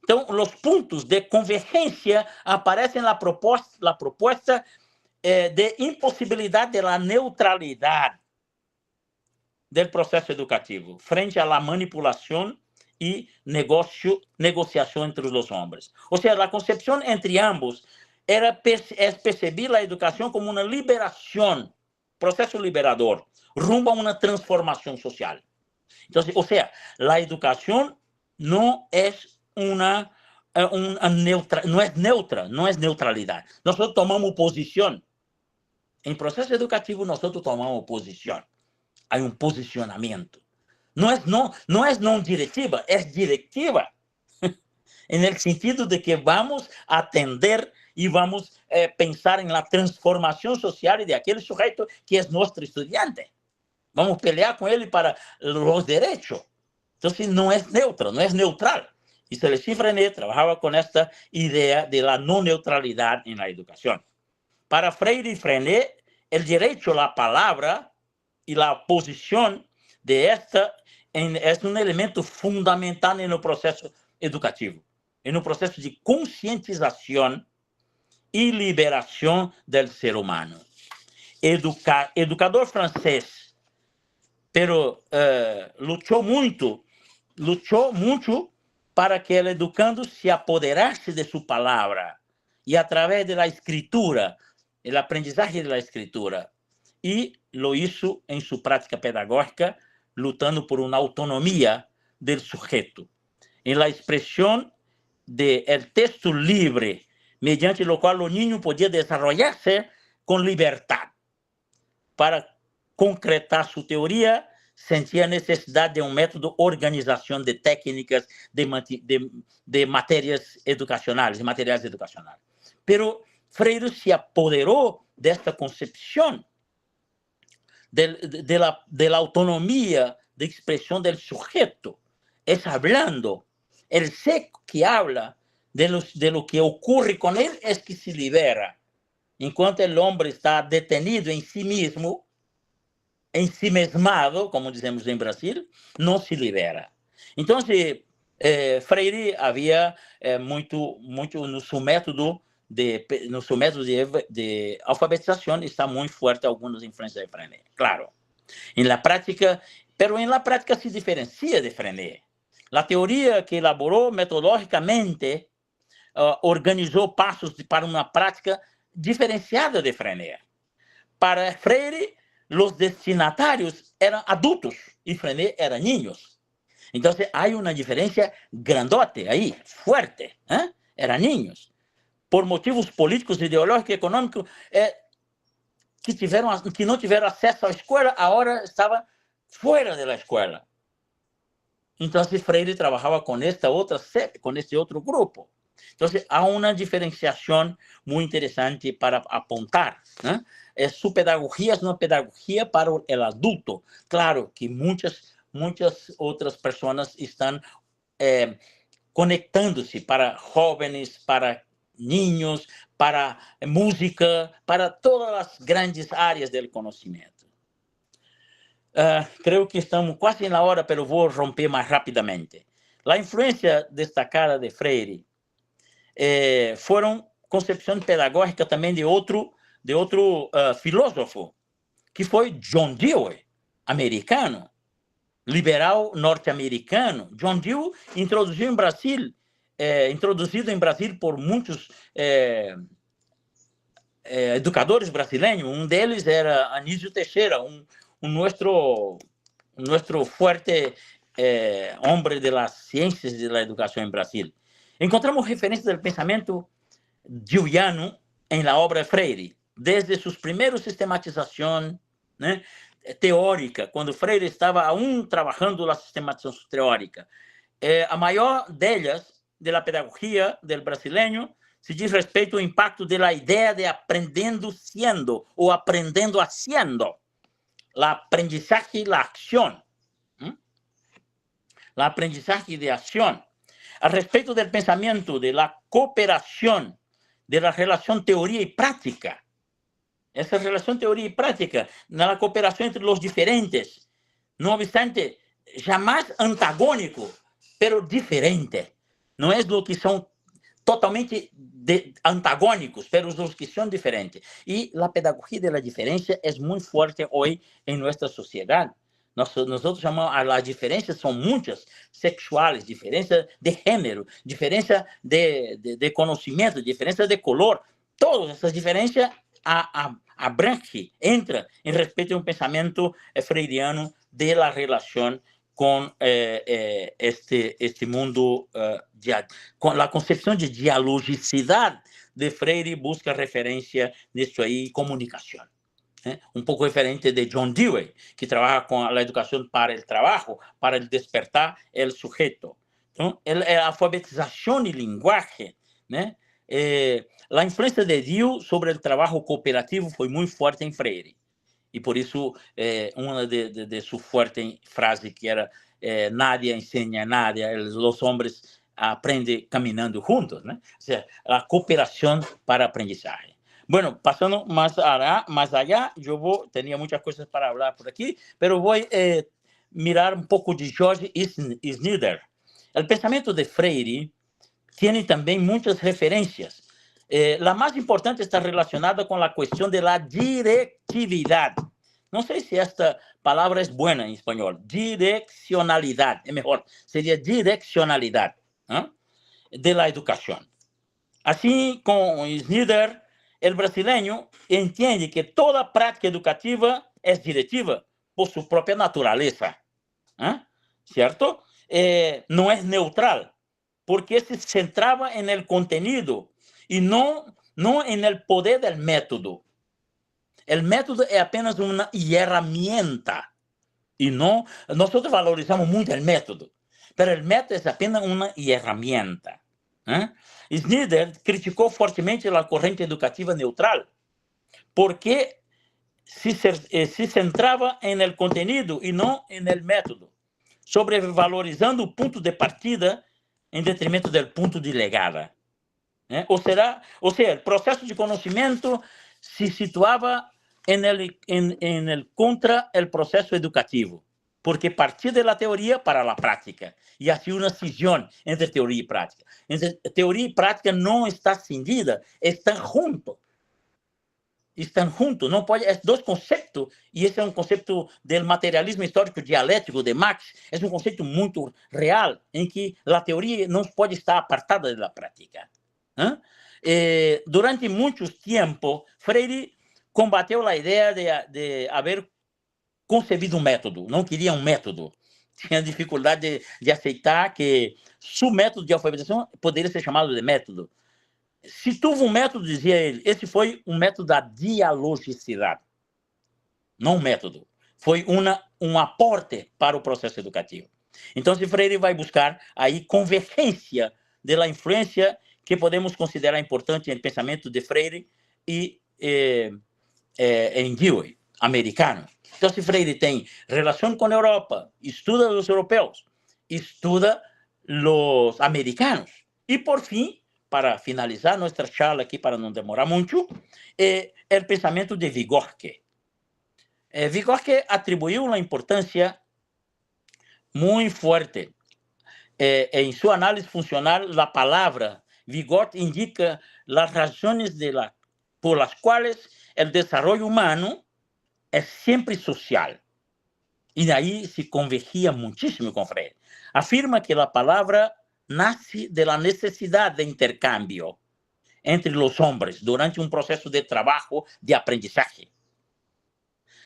Então, os pontos de convergência aparecem na proposta de impossibilidade da neutralidade do processo educativo frente à manipulação e negociação entre os homens. Ou seja, a concepção entre ambos era perceber a educação como uma liberação, processo liberador, rumbo a uma transformação social. Então, ou seja, a educação não é neutra, não é neutralidade. Nós tomamos posição. Em processo educativo, nós tomamos posição. Há posicionamento. Não é não diretiva, é diretiva. No sentido de que vamos atender e vamos pensar na transformação social de aquele sujeito que é nosso estudante. Vamos pelear com ele para os direitos. Então, não é neutra, não é neutral. E Célestin Freinet trabalhava com esta ideia de la não neutralidade na educação. Para Freire e Freinet, o direito à palavra e a posição de esta é um elemento fundamental no processo educativo, no processo de conscientização e liberação do ser humano. Educador francês, pero lutou muito para que o educando se apoderasse de sua palavra e através da escritura, o aprendizagem da escritura, e lo hizo em sua prática pedagógica, lutando por uma autonomia do sujeito, em la expressão de el texto livre, mediante o qual o niño podia desenvolver-se com liberdade. Para concretar sua teoria, sentia a necessidade de método organização de técnicas de matérias educacionais, de materiais educacionais. Pero Freire se apoderou desta concepção de la autonomia de expressão do sujeito. É hablando, el ser que habla de lo que ocorre com ele é que se libera. Enquanto o homem está detenido em si mesmo, ensimesmado, como dizemos em Brasil, não se libera. Então, Freire havia muito no seu método de alfabetização, está muito forte algumas influências de Freinet, claro. Na prática se diferencia de Freinet. A teoria que elaborou metodologicamente organizou passos para uma prática diferenciada de Freinet. Para Freire, os destinatários eram adultos e Freinet eram niños. Então, há uma diferença grandote aí, forte. Eram niños. Por motivos políticos, ideológicos e econômicos, que não tiveram acesso à escola, agora estavam fora da escola. Então, Freire trabalhava com este outro grupo. Então, há uma diferenciação muito interessante para apontar. Sua pedagogia é uma pedagogia para o adulto. Claro que muitas outras pessoas estão conectando-se para jovens, para niños, para música, para todas as grandes áreas do conhecimento. Creo que estamos quase na hora, mas vou romper mais rapidamente. A influência destacada de Freire foram concepções pedagógicas também de outro filósofo, que foi John Dewey, americano, liberal norte-americano. John Dewey introduzido em Brasil por muitos educadores brasileiros. Deles era Anísio Teixeira, nosso forte homem de las ciências de la educação em Brasil. Encontramos referências do pensamento deweyiano em la obra de Freire, desde suas primeiras sistematizações, né, teórica, quando Freire estava aún trabalhando na sistematização teórica. A maior delas, da pedagogia do brasileiro, se diz respeito ao impacto da ideia de aprendendo sendo ou aprendendo haciendo. A aprendizagem e a ação. A aprendizagem de ação. A respeito do pensamento, da cooperação, da relação teoria e prática. Essa relação teoria e prática, na cooperação entre os diferentes, não obstante, jamais antagônico, pero diferente. Não é os que são totalmente antagônicos, pero os que são diferentes. E a pedagogia da diferença é muito forte hoje em nossa sociedade. Nós chamamos as diferenças, são muitas, sexuais, diferença de gênero, diferença de conhecimento, diferença de color. Todas essas diferenças abrange, entra em respeito a pensamento freiriano de la relação com este mundo, com a concepção de dialogicidade de Freire, busca referência nisso aí, comunicação. Pouco diferente de John Dewey, que trabalha com a educação para o trabalho, para o despertar o sujeito. Então, a alfabetização e linguagem, né? A influência de Dewey sobre o trabalho cooperativo foi muito forte em Freire. E por isso, uma de suas fortes frases que era nadie ensina a nadie, os homens aprendem caminhando juntos, né? Ou seja, a cooperação para a aprendizagem. Bueno, passando mais allá, eu tinha muitas coisas para falar por aqui, mas vou mirar pouco de George Snyder. O pensamento de Freire tem também muitas referências. A mais importante está relacionada com a questão da diretividade. Não sei se esta palavra é boa em espanhol. Direccionalidade, é melhor. Seria direccionalidade, ¿no? De la educação. Assim, com Snyder, o brasileiro entende que toda prática educativa é diretiva por sua própria natureza, certo? Não é neutral, porque se centrava no contenido e não no poder do método. O método é apenas uma ferramenta e não. Nós valorizamos muito o método, mas o método é apenas uma ferramenta. Snyder criticou fortemente a corrente educativa neutral, porque se centrava no contenido e não no método, sobrevalorizando o ponto de partida em detrimento do ponto de chegada. Ou seja, o processo de conhecimento se situava contra o processo educativo, porque partia da teoria para a prática, e assim uma cisão entre teoria e prática. Entre teoria e prática não está cindida, estão juntos. Não pode, dois conceitos, e esse é conceito do materialismo histórico dialético de Marx, é conceito muito real, em que a teoria não pode estar apartada da prática. Durante muito tempo, Freire combateu a ideia de haver concebido método, não queria método. Tinha dificuldade de aceitar que seu método de alfabetização poderia ser chamado de método. Se tuvo método, dizia ele, esse foi método da dialogicidade, não método. Foi aporte para o processo educativo. Então, Freire vai buscar aí convergência da influência que podemos considerar importante no pensamento de Freire e em Dewey, americano. Então, Freire tem relação com a Europa, estuda os europeus, estuda os americanos. E, por fim, para finalizar nossa charla aqui, para não demorar muito, o pensamento de Vygotsky. Vygotsky atribuyó una importancia muy fuerte. En su análisis funcional, la palabra Vygotsky indica las razones por las cuales el desarrollo humano es siempre social. Y de ahí se convergía muchísimo con Freire. Afirma que la palabra nace de la necesidad de intercambio entre los hombres durante un proceso de trabajo, de aprendizaje.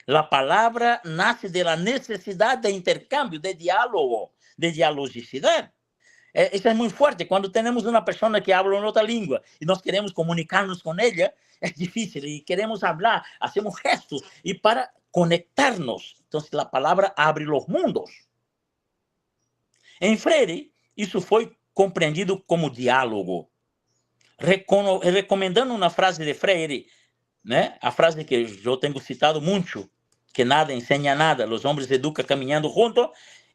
La palabra nace de la necesidad de intercambio, de diálogo, de dialogicidad. Eso es muy fuerte. Cuando tenemos una persona que habla en otra lengua y nos queremos comunicarnos con ella, es difícil y queremos hablar, hacemos gestos y para conectarnos. Entonces la palabra abre los mundos. En Freire, isso foi compreendido como diálogo. Recomendando uma frase de Freire, né? A frase que eu tenho citado muito, que nada ensina nada, os homens educam caminhando juntos.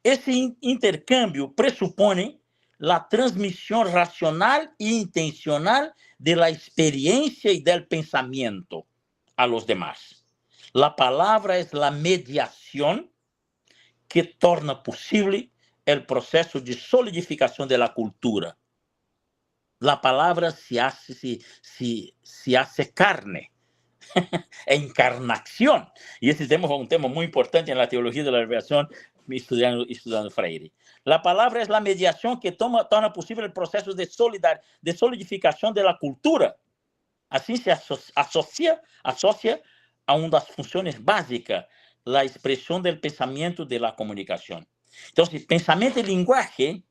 Esse intercâmbio pressupõe a transmissão racional e intencional da experiência e do pensamento a los demás. A palavra é a mediação que torna possível o processo de solidificação da cultura. La palabra se hace carne, encarnación. Y ese tema fue un tema muy importante en la teología de la revelación, estudiando Freire. La palabra es la mediación que torna posible el proceso de solidificación de la cultura. Así se asocia a una de las funciones básicas, la expresión del pensamiento de la comunicación. Entonces, pensamiento y lenguaje,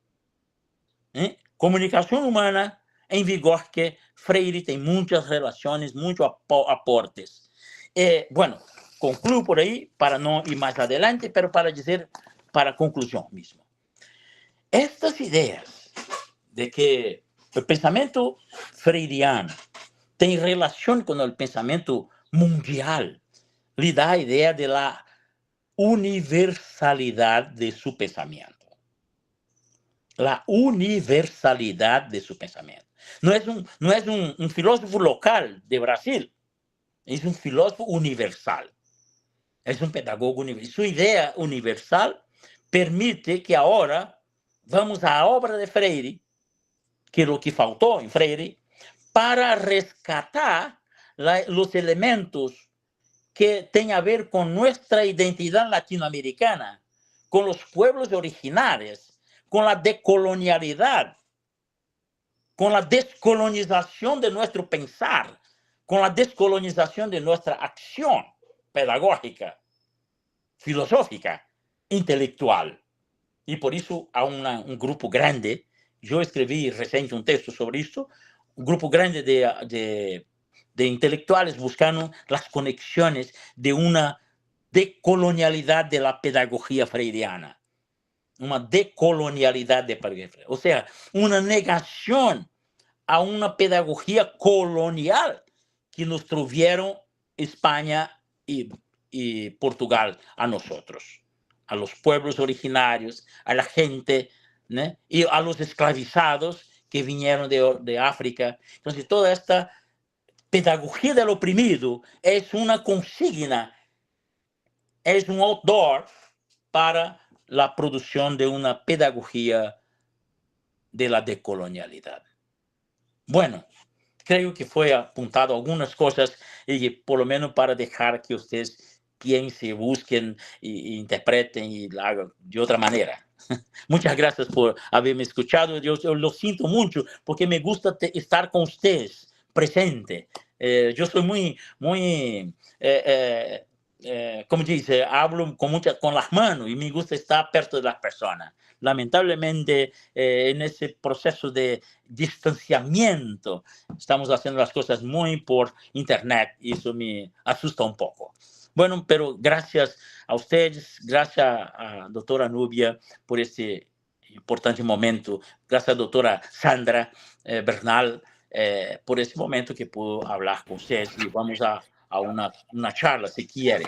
comunicación humana, em Vygotsky, Freire tem muitas relações, muitos aportes. Bueno, concluo por aí, para não ir mais adelante, mas para dizer, para a conclusão mesmo. Estas ideias de que o pensamento freiriano tem relação com o pensamento mundial, lhe dá a ideia da universalidade de seu pensamento. La universalidad de su pensamiento. No es un filósofo local de Brasil, es un filósofo universal. Es un pedagogo universal. Su idea universal permite que ahora vamos a la obra de Freire, que es lo que faltó en Freire, para rescatar los elementos que tienen a ver con nuestra identidad latinoamericana, con los pueblos originarios, con la decolonialidad, con la descolonización de nuestro pensar, con la descolonización de nuestra acción pedagógica, filosófica, intelectual. Y por eso hay un grupo grande, yo escribí recientemente un texto sobre esto, un grupo grande de intelectuales buscando las conexiones de una decolonialidad de la pedagogía freiriana. Uma decolonialidade de pedagogía, ou seja, uma negação a uma pedagogia colonial que nos trouxeram Espanha e Portugal a nós, a los pueblos originários, a la gente, né? E a los esclavizados que vieram de África. Então, toda esta pedagogía del oprimido é uma consigna, é outdoor para la producción de una pedagogía de la decolonialidad. Bueno, creo que fue apuntado algunas cosas y por lo menos para dejar que ustedes piensen, busquen e interpreten y lo hagan de otra manera. Muchas gracias por haberme escuchado. Yo lo siento mucho porque me gusta estar con ustedes presente. Yo soy muy como dice, hablo con las manos y me gusta estar perto de las personas. Lamentablemente, en ese proceso de distanciamiento, estamos haciendo las cosas muy por internet y eso me asusta un poco. Bueno, pero gracias a ustedes, gracias a doctora Nubia por este importante momento, gracias a doctora Sandra Bernal por este momento que puedo hablar con ustedes y vamos a una charla, si quiere.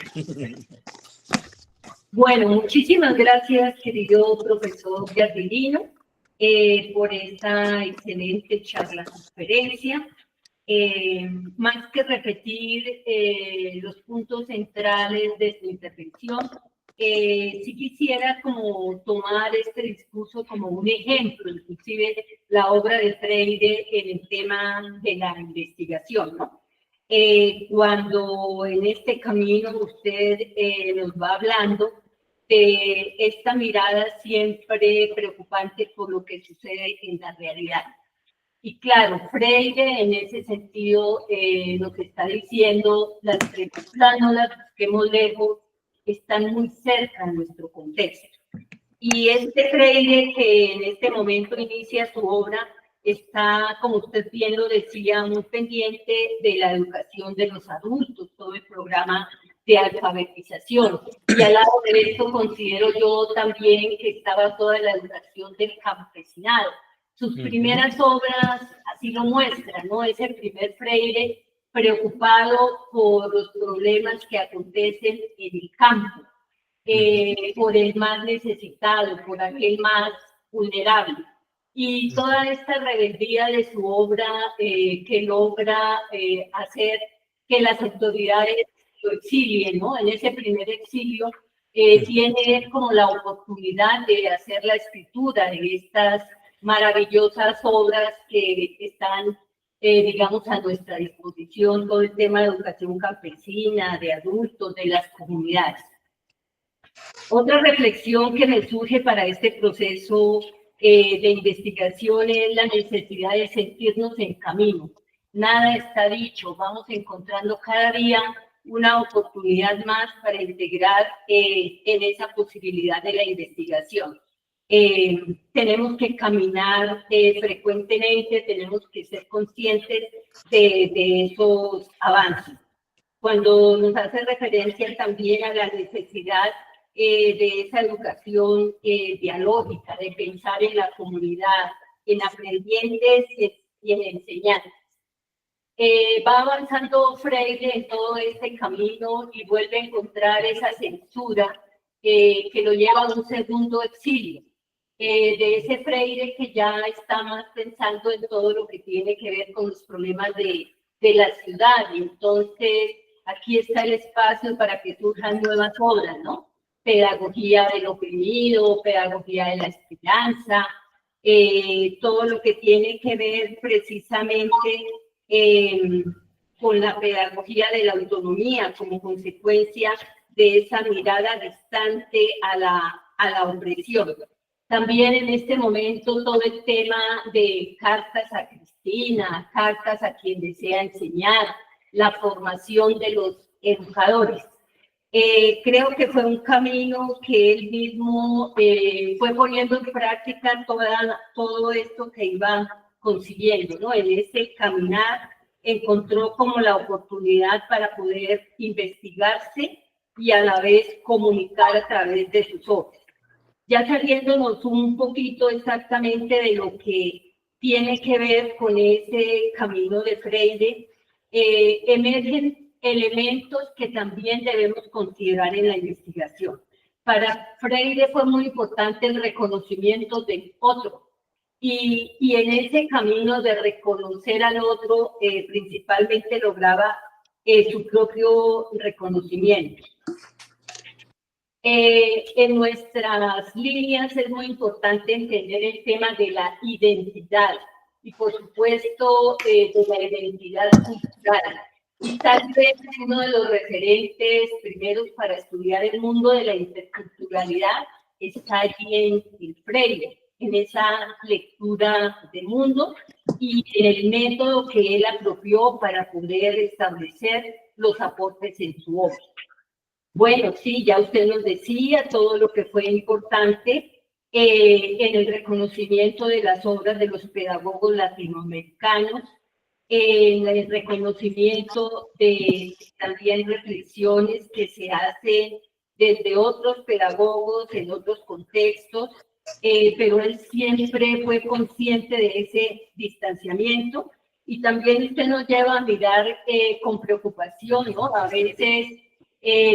Bueno, muchísimas gracias, querido profesor Giardellino, por esta excelente charla conferencia. Más que repetir los puntos centrales de su intervención, sí quisiera como tomar este discurso como un ejemplo, inclusive la obra de Freire en el tema de la investigación, ¿no? Cuando en este camino usted nos va hablando de esta mirada siempre preocupante por lo que sucede en la realidad. Y claro, Freire en ese sentido nos está diciendo, las preguntas no las busquemos lejos, están muy cerca de nuestro contexto. Y este Freire que en este momento inicia su obra está, como usted bien lo decía, muy pendiente de la educación de los adultos, todo el programa de alfabetización. Y al lado de esto considero yo también que estaba toda la educación del campesinado. Sus primeras obras así lo muestran, ¿no? Es el primer Freire preocupado por los problemas que acontecen en el campo, por el más necesitado, por aquel más vulnerable. Y toda esta rebeldía de su obra que logra hacer que las autoridades lo exilien, ¿no? En ese primer exilio tiene como la oportunidad de hacer la escritura de estas maravillosas obras que están, digamos, a nuestra disposición, todo el tema de educación campesina, de adultos, de las comunidades. Otra reflexión que me surge para este proceso de investigación es la necesidad de sentirnos en camino. Nada está dicho, vamos encontrando cada día una oportunidad más para integrar en esa posibilidad de la investigación. Tenemos que caminar frecuentemente, tenemos que ser conscientes de esos avances. Cuando nos hace referencia también a la necesidad de esa educación dialógica, de pensar en la comunidad, en aprendientes y en enseñantes. Va avanzando Freire en todo este camino y vuelve a encontrar esa censura que lo lleva a un segundo exilio. De ese Freire que ya está más pensando en todo lo que tiene que ver con los problemas de la ciudad. Y entonces, aquí está el espacio para que surjan nuevas obras, ¿no? Pedagogía del oprimido, pedagogía de la esperanza, todo lo que tiene que ver precisamente con la pedagogía de la autonomía como consecuencia de esa mirada distante a la opresión. También en este momento todo el tema de cartas a Cristina, cartas a quien desea enseñar, la formación de los educadores. Creo que fue un camino que él mismo fue poniendo en práctica todo esto que iba consiguiendo, ¿no? En ese caminar encontró como la oportunidad para poder investigarse y a la vez comunicar a través de sus obras. Ya saliéndonos un poquito exactamente de lo que tiene que ver con ese camino de Freire, emergen elementos que también debemos considerar en la investigación. Para Freire fue muy importante el reconocimiento del otro, y en ese camino de reconocer al otro, principalmente lograba su propio reconocimiento. En nuestras líneas es muy importante entender el tema de la identidad y, por supuesto, de la identidad cultural. Y tal vez uno de los referentes primeros para estudiar el mundo de la interculturalidad está allí en Freire, en esa lectura del mundo y en el método que él apropió para poder establecer los aportes en su obra. Bueno, sí, ya usted nos decía todo lo que fue importante en el reconocimiento de las obras de los pedagogos latinoamericanos, en el reconocimiento de también reflexiones que se hacen desde otros pedagogos en otros contextos, pero él siempre fue consciente de ese distanciamiento y también usted nos lleva a mirar con preocupación, ¿no? A veces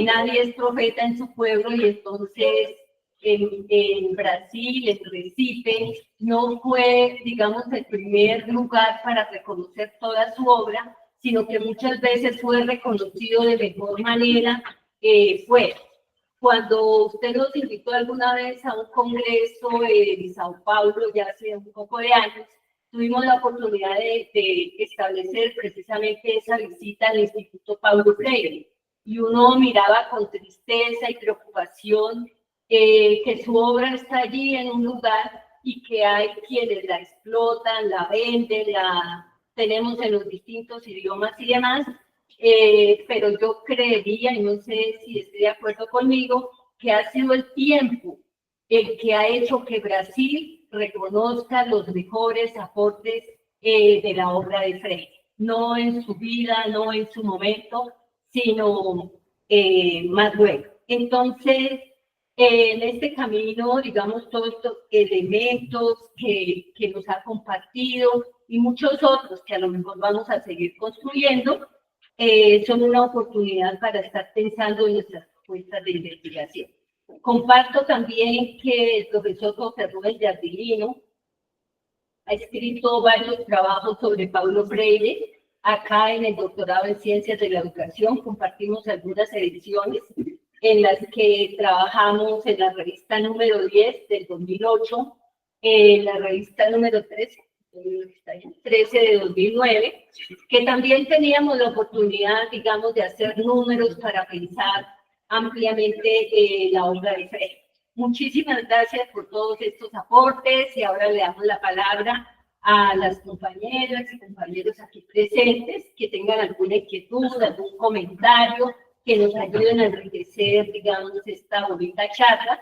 nadie es profeta en su pueblo y entonces en Brasil, en Recife, no fue, digamos, el primer lugar para reconocer toda su obra, sino que muchas veces fue reconocido de mejor manera fuera. Cuando usted nos invitó alguna vez a un congreso en Sao Paulo, ya hace un poco de años, tuvimos la oportunidad de establecer precisamente esa visita al Instituto Paulo Freire. Y uno miraba con tristeza y preocupación que su obra está allí en un lugar y que hay quienes la explotan, la venden, la tenemos en los distintos idiomas y demás, pero yo creería, y no sé si estoy de acuerdo conmigo, que ha sido el tiempo el que ha hecho que Brasil reconozca los mejores aportes de la obra de Freire, no en su vida, no en su momento, sino más luego. Entonces, en este camino, digamos, todos estos elementos que nos ha compartido y muchos otros que a lo mejor vamos a seguir construyendo, son una oportunidad para estar pensando en nuestras propuestas de investigación. Comparto también que el profesor José Rubén Giardino ha escrito varios trabajos sobre Paulo Freire. Acá en el doctorado en Ciencias de la Educación compartimos algunas ediciones en las que trabajamos en la revista número 10 del 2008, en la revista número 13 de 2009, que también teníamos la oportunidad, digamos, de hacer números para pensar ampliamente la obra de Freire. Muchísimas gracias por todos estos aportes y ahora le damos la palabra a las compañeras y compañeros aquí presentes que tengan alguna inquietud, algún comentario, que nos ayuden a enriquecer, digamos, esta bonita charla.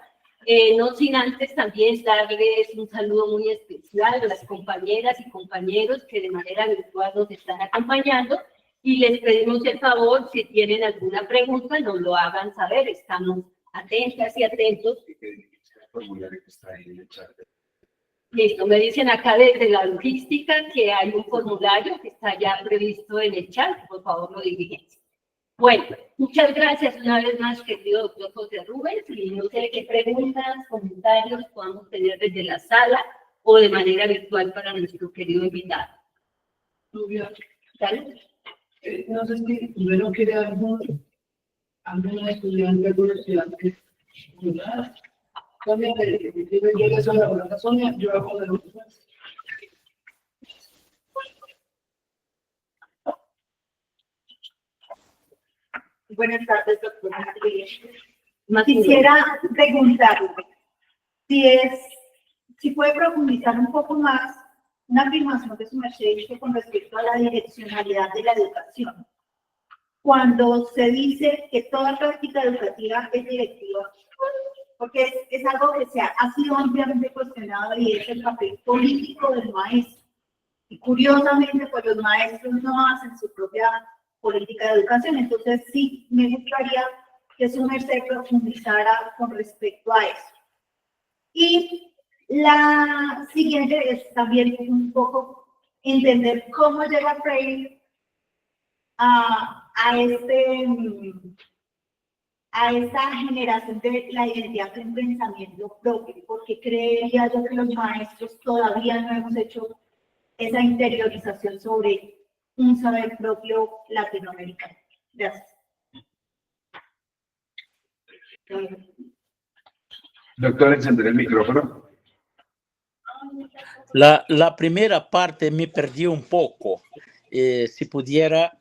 No sin antes también darles un saludo muy especial a las compañeras y compañeros que de manera virtual nos están acompañando y les pedimos el favor, si tienen alguna pregunta, nos lo hagan saber. Estamos atentas y atentos. Listo, me dicen acá desde la logística que hay un formulario que está ya previsto en el chat, por favor lo diligencien. Bueno, muchas gracias una vez más, querido doctor José Rubens, y no sé qué preguntas, comentarios podamos tener desde la sala o de manera virtual para nuestro querido invitado. ¿Dale? No sé si primero quiere alguna estudiante, alguna estudiante. Sonia, llega a Sonia, yo hago de los demás. Buenas tardes, doctora. Quisiera preguntarle si puede profundizar un poco más una afirmación que su merced hizo con respecto a la direccionalidad de la educación. Cuando se dice que toda práctica educativa es directiva, porque es algo que ha sido ampliamente cuestionado y es el papel político del maestro. Y curiosamente, pues los maestros no hacen su propia política de educación. Entonces, sí, me gustaría que su merced profundizara con respecto a eso. Y la siguiente es también un poco entender cómo llega Freire a esta generación de la identidad de un pensamiento propio, porque creería yo que los maestros todavía no hemos hecho esa interiorización sobre un saber propio latinoamericano. Gracias. Doctor, encender el micrófono. La primera parte me perdí un poco. Si pudiera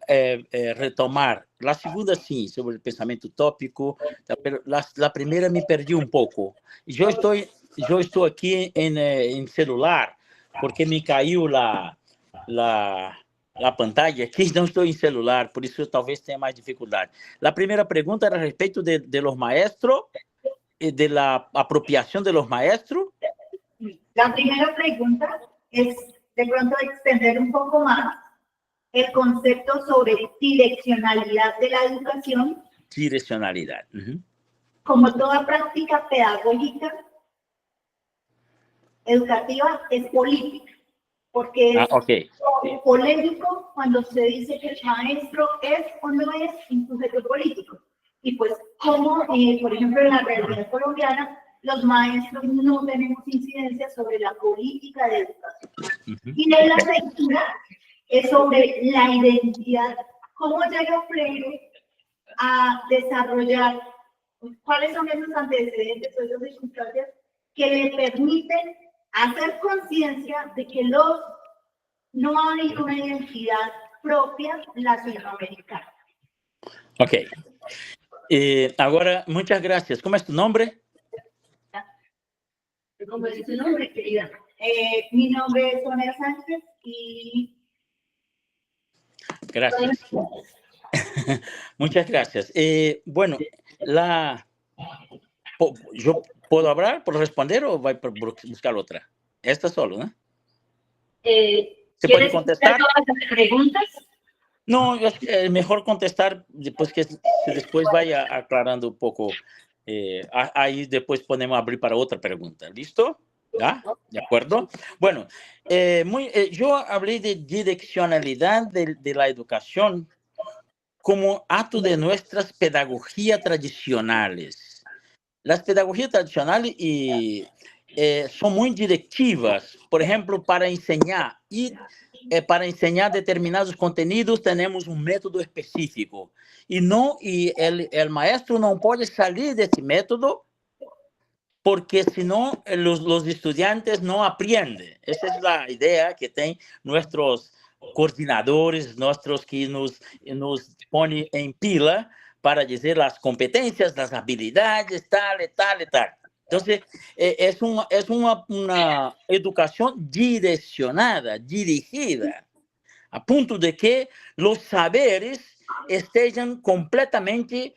retomar. La segunda sí, sobre el pensamiento utópico, pero la primera me perdí un poco. Yo estoy aquí en celular, porque me cayó la pantalla aquí, não estou em celular, por isso talvez tenha mais dificuldade. A primeira pergunta era a respeito de los maestros y de la apropiación de los maestros. La primera pregunta es de pronto extender un poco más el concepto sobre direccionalidad de la educación. Direccionalidad. Como toda práctica pedagógica educativa es política, porque es polémico cuando se dice que el maestro es o no es un sujeto político. Y pues como, por ejemplo, en la realidad colombiana, los maestros no tenemos incidencia sobre la política de educación. Ujú. Y la segunda es sobre la identidad. ¿Cómo llega Freire a desarrollar cuáles son esos antecedentes o esas circunstancias que le permiten hacer conciencia de que no hay una identidad propia latinoamericana? Ok. Agora, muchas gracias. ¿Cómo es tu nombre? ¿Cómo es tu nombre, querida? Mi nombre es Sonia Sánchez y... Gracias. Muchas gracias. Bueno, ¿yo puedo hablar, puedo responder o voy a buscar otra? Esta solo, ¿no? ¿Se puede contestar? ¿Todas las preguntas? No, es mejor contestar después que después vaya aclarando un poco. Ahí después podemos abrir para otra pregunta. ¿Listo? ¿Ya? ¿De acuerdo? Bueno, yo hablé de direccionalidad de la educación como acto de nuestras pedagogías tradicionales. Las pedagogías tradicionales son muy directivas, por ejemplo, para enseñar. Para enseñar determinados contenidos tenemos un método específico. Y el maestro no puede salir de ese método porque si no, los estudiantes no aprenden. Esa es la idea que tienen nuestros coordinadores, nuestros que nos ponen en pila para decir las competencias, las habilidades, tal y tal y tal. Entonces, es una educación direccionada, dirigida, a punto de que los saberes estén completamente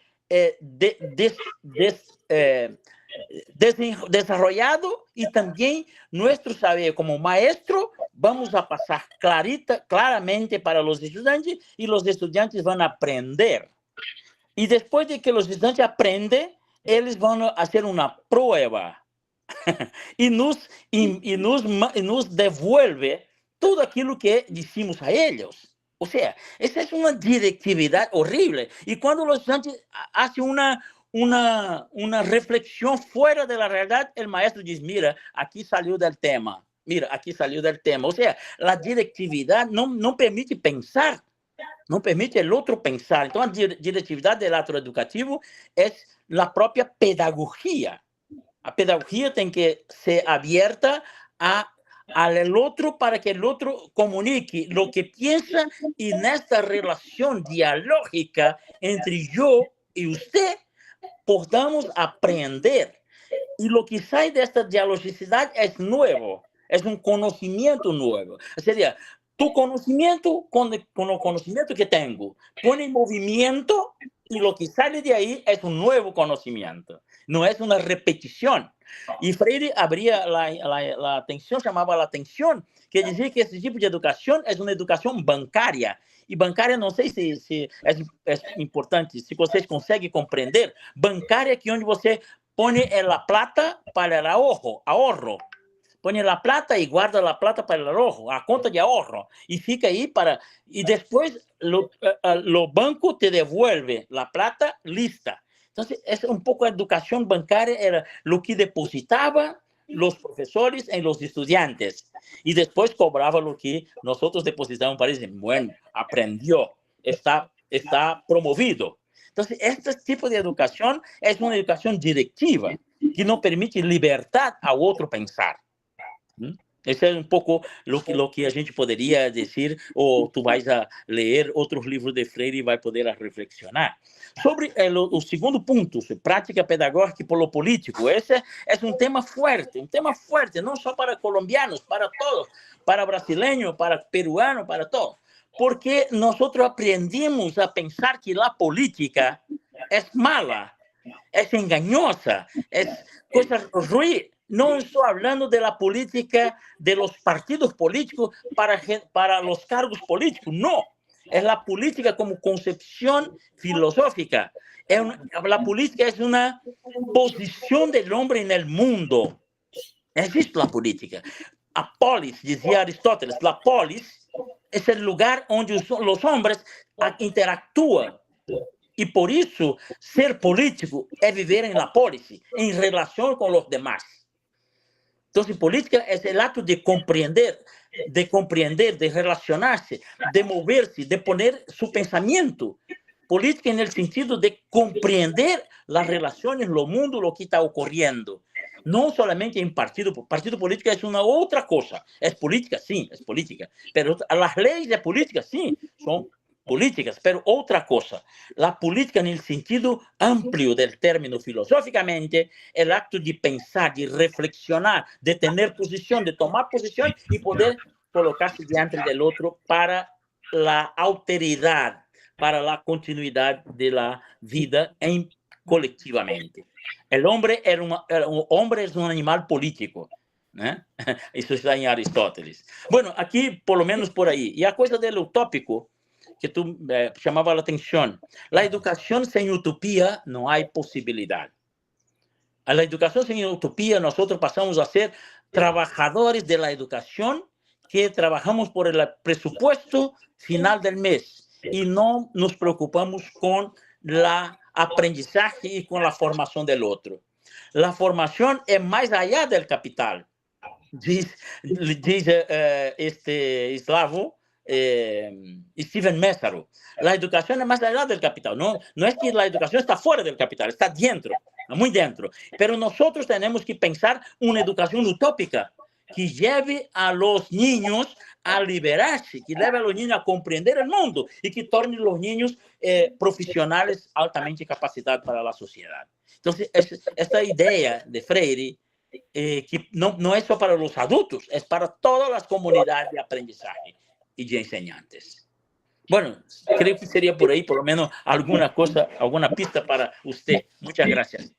desarrollado, y también nuestro saber como maestro vamos a pasar claramente para los estudiantes, y los estudiantes van a aprender. Y después de que los estudiantes aprenden, ellos van a hacer una prueba y nos devuelve todo aquilo que decimos a ellos. O sea, esa es una directividad horrible. Y cuando los estudiantes hacen una reflexión fuera de la realidad, el maestro dice, mira, aquí salió del tema. Mira, aquí salió del tema. O sea, la directividad no permite pensar, no permite el otro pensar. Entonces, la directividad del acto educativo es la propia pedagogía. La pedagogía tiene que ser abierta al otro para que el otro comunique lo que piensa, y en esta relación dialógica entre yo y usted podamos aprender. Y lo que sale de esta dialogicidad es nuevo, es un conocimiento nuevo. Sería tu conocimiento con el conocimiento que tengo, pone en movimiento, y lo que sale de ahí es un nuevo conocimiento, no es una repetición. Y Freire abría la atención, llamaba la atención, que decía que este tipo de educación es una educación bancaria. Y bancaria, não sei se é importante, se vocês conseguem compreender. Bancária é que onde você põe a plata para o ahorro. Põe a plata e guarda a plata para o ahorro, a conta de ahorro. E fica aí para... E depois, o banco te devuelve a plata lista. Então, é um pouco a educação bancária, era o que depositava los profesores en los estudiantes, y después cobraba lo que nosotros depositamos para decir, bueno, aprendió, está promovido. Entonces, este tipo de educación es una educación directiva que no permite libertad a otro pensar. Esse é um pouco o que a gente poderia dizer, ou tu vais a ler outros livros de Freire e vai poder reflexionar. Sobre o segundo ponto, prática pedagógica pelo político, esse é um tema forte, não só para colombianos, para todos, para brasileños, para peruanos, para todos. Porque nós aprendemos a pensar que a política é mala, é engañosa, é coisa ruim. No estoy hablando de la política de los partidos políticos para los cargos políticos. No, es la política como concepción filosófica. La política es una posición del hombre en el mundo. Existe la política. A polis, decía Aristóteles, la polis es el lugar donde los hombres interactúan. Y por eso, ser político es vivir en la polis, en relación con los demás. Entonces, política es el acto de comprender, de relacionarse, de moverse, de poner su pensamiento. Política en el sentido de comprender las relaciones, lo mundo, lo que está ocurriendo. No solamente en partido. Partido político es una otra cosa. Es política, sí, es política. Pero las leyes de política, sí, son políticas, pero otra cosa. La política en el sentido amplio del término filosóficamente, el acto de pensar, de reflexionar, de tener posición, de tomar posición y poder colocarse delante del otro para la alteridad, para la continuidad de la vida colectivamente. El hombre hombre es un animal político. ¿Eh? Eso está en Aristóteles. Bueno, aquí por lo menos por ahí. Y a cosa del utópico, que tú llamaba la atención. La educación sin utopía no hay posibilidad. A la educación sin utopía nosotros pasamos a ser trabajadores de la educación que trabajamos por el presupuesto final del mes y no nos preocupamos con la aprendizaje y con la formación del otro. La formación es más allá del capital. Dice este eslavo Steven Mezzaro. La educación es más allá del capital. No es que la educación está fuera del capital, está dentro, muy dentro. Pero nosotros tenemos que pensar una educación utópica que lleve a los niños a liberarse, que lleve a los niños a comprender el mundo y que torne a los niños profesionales altamente capacitados para la sociedad. Entonces, esta idea de Freire, que no es solo para los adultos, es para todas las comunidades de aprendizaje y de enseñantes. Bueno, creo que sería por ahí, por lo menos, alguna cosa, alguna pista para usted. Muchas gracias.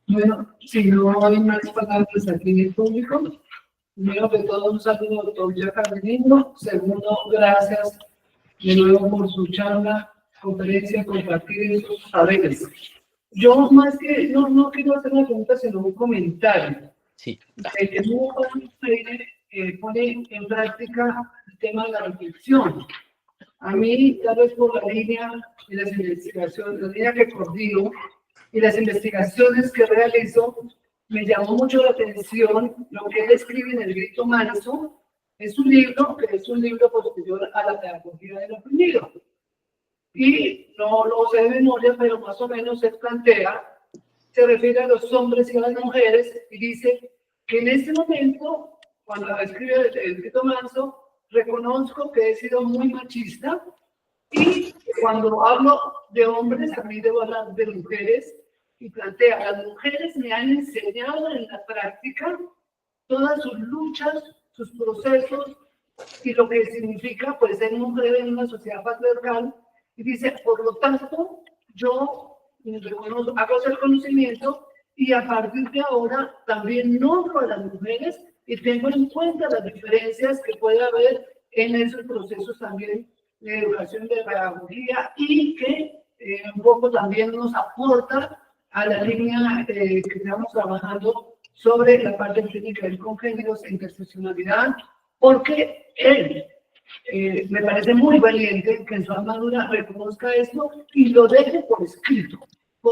Bueno, si no hay más palabras aquí en el público, primero que todo un saludo al doctor Giancarlo. Segundo, gracias de nuevo por su charla, conferencia, compartir sus saberes. Yo más que, no quiero hacer una pregunta, sino un comentario. Sí. El que Freire pone en práctica el tema de la reflexión. A mí, tal vez por la línea de las investigaciones, la línea que coordino y las investigaciones que realizo, me llamó mucho la atención lo que él escribe en El Grito Manso. Es un libro que es un libro posterior a la pedagogía del oprimido. Y no lo sé de memoria, pero más o menos se plantea, se refiere a los hombres y a las mujeres y dice que en este momento, cuando escribe El Grito Manso, reconozco que he sido muy machista y cuando hablo de hombres, también debo hablar de mujeres y plantea, las mujeres me han enseñado en la práctica todas sus luchas, sus procesos y lo que significa pues ser mujer en una sociedad patriarcal. Y dice, por lo tanto, yo hago ese reconocimiento y a partir de ahora también nombro a las mujeres y tengo en cuenta las diferencias que puede haber en esos procesos también de educación, de pedagogía y que un poco también nos aporta a la línea que estamos trabajando sobre la parte clínica del congéneros e interseccionalidad, porque él me parece muy valiente que en su armadura reconozca esto y lo deje por escrito,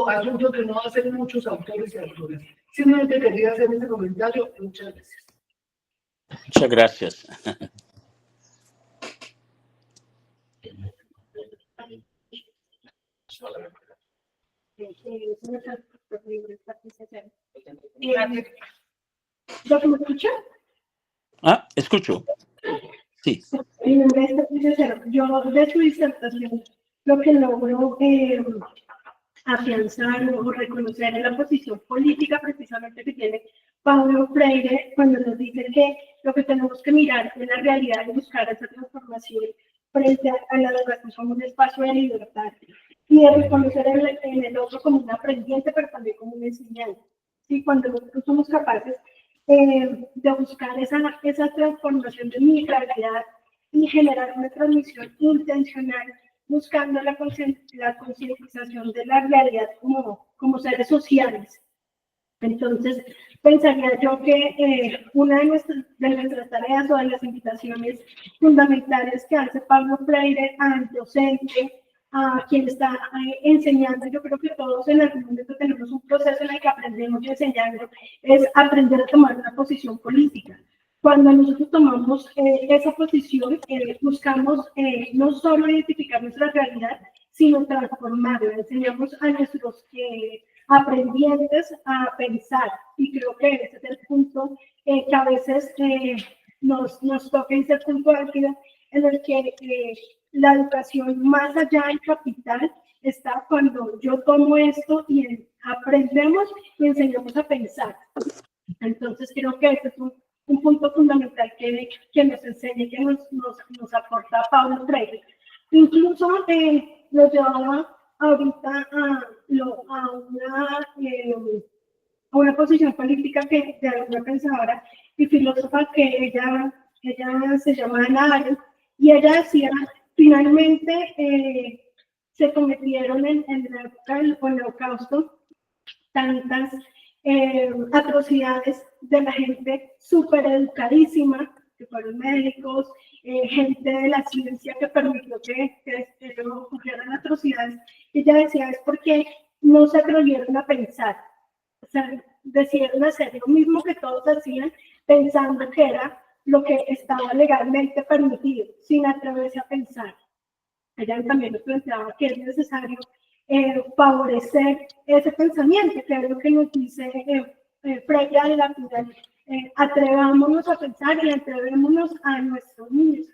asunto que no hacen muchos autores y autoras. Simplemente quería hacer este comentario. Muchas gracias. Muchas gracias. ¿Lo que me escucha? Ah, escucho. Sí. Mi nombre es Patricia Cero. Yo de su disertación lo que logro afianzar o reconocer en la posición política precisamente que tiene Paulo Freire cuando nos dice que lo que tenemos que mirar es la realidad y buscar esa transformación frente a la educación como un espacio de libertad y de reconocer en el otro como un aprendiente pero también como un enseñante. ¿Sí? Cuando nosotros somos capaces de buscar esa transformación de mi realidad y generar una transmisión intencional buscando la concientización de la realidad como seres sociales Entonces, pensaría yo que una de nuestras tareas o de las invitaciones fundamentales que hace Pablo Freire al docente, a quien está enseñando, yo creo que todos en algún momento tenemos un proceso en el que aprendemos y enseñando, es aprender a tomar una posición política. Cuando nosotros tomamos esa posición, buscamos no solo identificar nuestra realidad, sino transformarla. Enseñamos a nuestros aprendientes a pensar. Y creo que ese es el punto que a veces nos toca ese punto álgido en el que la educación más allá del capital está cuando yo tomo esto y aprendemos y enseñamos a pensar. Entonces creo que ese es un punto fundamental que nos enseña, que nos aporta Pablo Freire. Incluso lo llevaba ahorita a una posición política que de alguna pensadora y filósofa que ella se llama Hannah Arendt, y ella decía, finalmente se cometieron en la época del Holocausto tantas atrocidades de la gente súper educadísima, que fueron médicos, gente de la ciencia que permitió que ocurrieran atrocidades. Ella decía, es porque no se atrevieron a pensar, o sea, decidieron hacer lo mismo que todos hacían, pensando que era lo que estaba legalmente permitido, sin atreverse a pensar. Ella también nos planteaba que es necesario favorecer ese pensamiento, que es lo que nos dice Freire a la final. Atrevámonos a pensar y atrevémonos a nuestros niños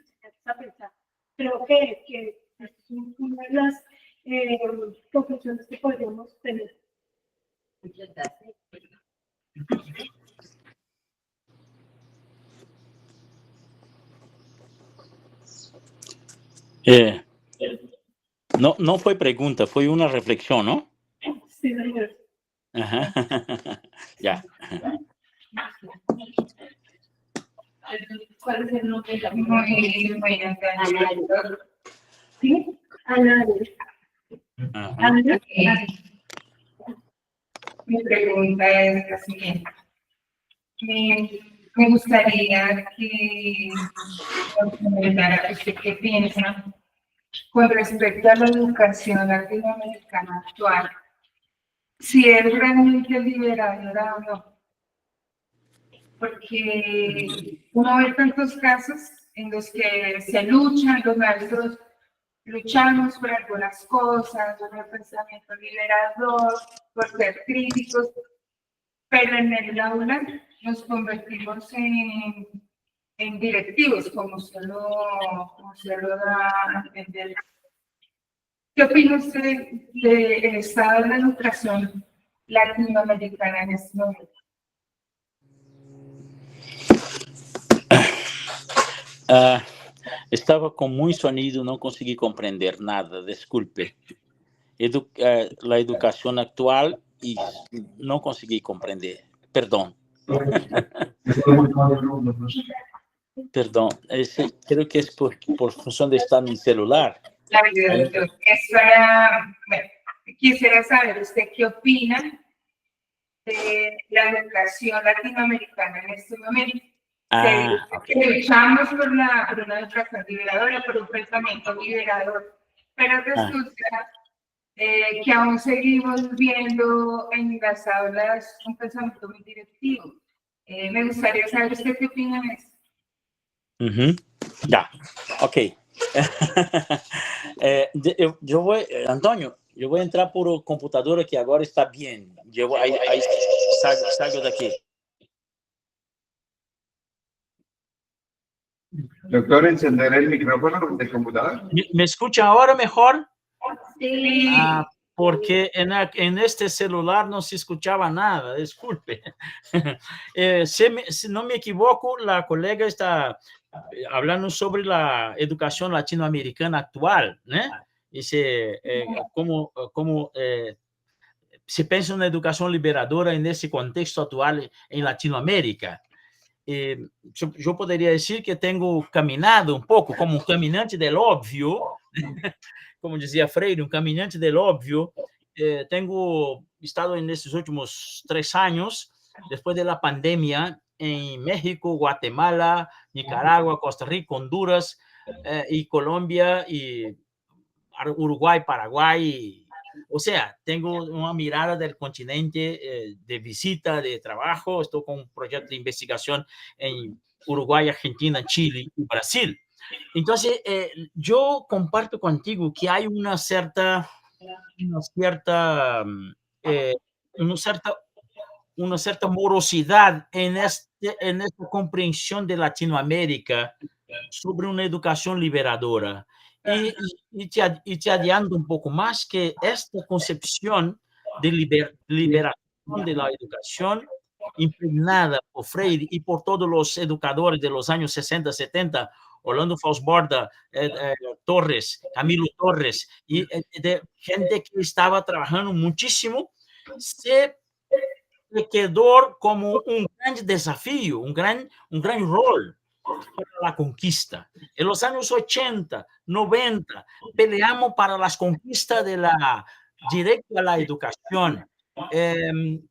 a pensar. Creo que es una de las conclusiones que podríamos tener. Muchas gracias. No fue pregunta, fue una reflexión, ¿no? Sí, señor. Ajá. Ya. ¿Cuál es el nombre de la Muy bien, gracias. ¿Sí? Ana. Ajá. Ana. Mi pregunta es la siguiente. Me gustaría que nos comentara usted qué piensa con respecto a la educación latinoamericana actual, si es realmente liberadora o no. Porque uno ve tantos casos en los que se luchan, los maestros luchamos por algunas cosas, por el pensamiento liberador, por ser críticos, pero en el aula nos convertimos en directivos, como se lo da a entender. ¿Qué opina usted del estado de la educación latinoamericana en este momento? Estaba con muy sonido, no conseguí comprender nada, disculpe. La educación actual y no conseguí comprender, perdón. Perdón, creo que es por función de estar en mi celular. Quisiera saber usted qué opina de la educación latinoamericana en este momento. Okay. Luchamos por una educación liberadora, por un pensamiento liberador, pero resulta que aún seguimos viendo en las aulas un pensamiento muy directivo. Me gustaría saber usted qué opina de eso. Ya, ok. Antonio, yo voy a entrar por computadora que agora está bien. Aí salgo de aquí. Doctor, encender el micrófono del computador. ¿Me escucha ahora mejor? Sí. Porque en este celular no se escuchaba nada, disculpe. Si no me equivoco, la colega está hablando sobre la educación latinoamericana actual, ¿no? Dice, cómo se piensa una educación liberadora en ese contexto actual en Latinoamérica. Yo podría decir que tengo caminado un poco como un caminante del obvio, como decía Freire, un caminante del obvio. Tengo estado en estos últimos 3 años, después de la pandemia, en México, Guatemala, Nicaragua, Costa Rica, Honduras y Colombia y Uruguay, Paraguay. O sea, tengo una mirada del continente de visita, de trabajo. Estoy con un proyecto de investigación en Uruguay, Argentina, Chile y Brasil. Entonces, yo comparto contigo que hay una cierta morosidad en esta comprensión de Latinoamérica sobre una educación liberadora. Y te adianto un poco más que esta concepción de liberación de la educación impregnada por Freire y por todos los educadores de los años 60, 70, Orlando Falsborda, Torres, Camilo Torres, y de gente que estaba trabajando muchísimo, se quedó como un gran desafío, un gran rol para la conquista. En los años 80, 90, peleamos para las conquistas de la directa a la educación,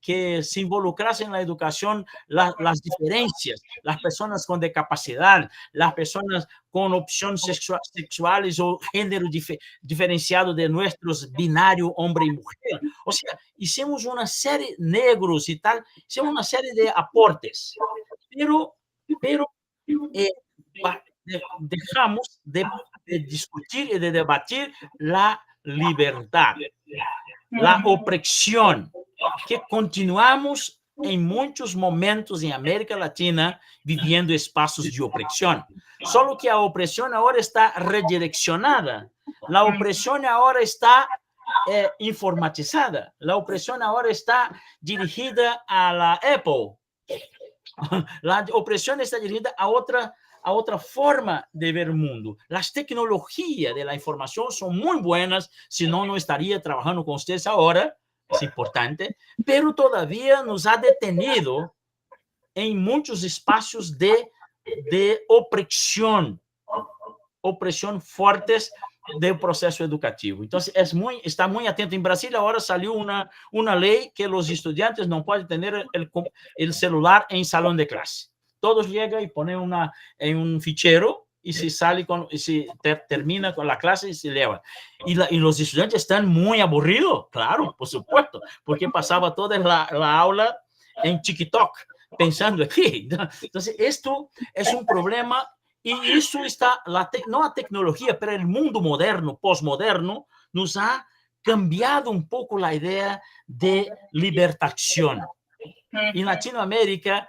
que se involucrasen en la educación las diferencias, las personas con discapacidad, las personas con opciones sexuales o género diferenciado de nuestros binarios hombre y mujer. O sea, hicimos una serie, negros y tal, hicimos una serie de aportes, pero dejamos de discutir y de debatir la libertad, la opresión, que continuamos en muchos momentos en América Latina viviendo espacios de opresión. Solo que la opresión ahora está redireccionada. La opresión ahora está informatizada. La opresión ahora está dirigida a la Apple. La opresión está dirigida a otra forma de ver el mundo. Las tecnologías de la información son muy buenas, si no, no estaría trabajando con ustedes ahora, es importante, pero todavía nos ha detenido en muchos espacios de opresión fuertes del proceso educativo. Entonces, está muy atento. En Brasil ahora salió una ley que los estudiantes no pueden tener el celular en salón de clase. Todos llegan y ponen en un fichero y se sale termina con la clase y se llevan. Y los estudiantes están muy aburridos, claro, por supuesto, porque pasaba toda la aula en TikTok, pensando aquí. Entonces, esto es un problema. Y eso está, no la tecnología, pero el mundo moderno, postmoderno, nos ha cambiado un poco la idea de libertación. En Latinoamérica,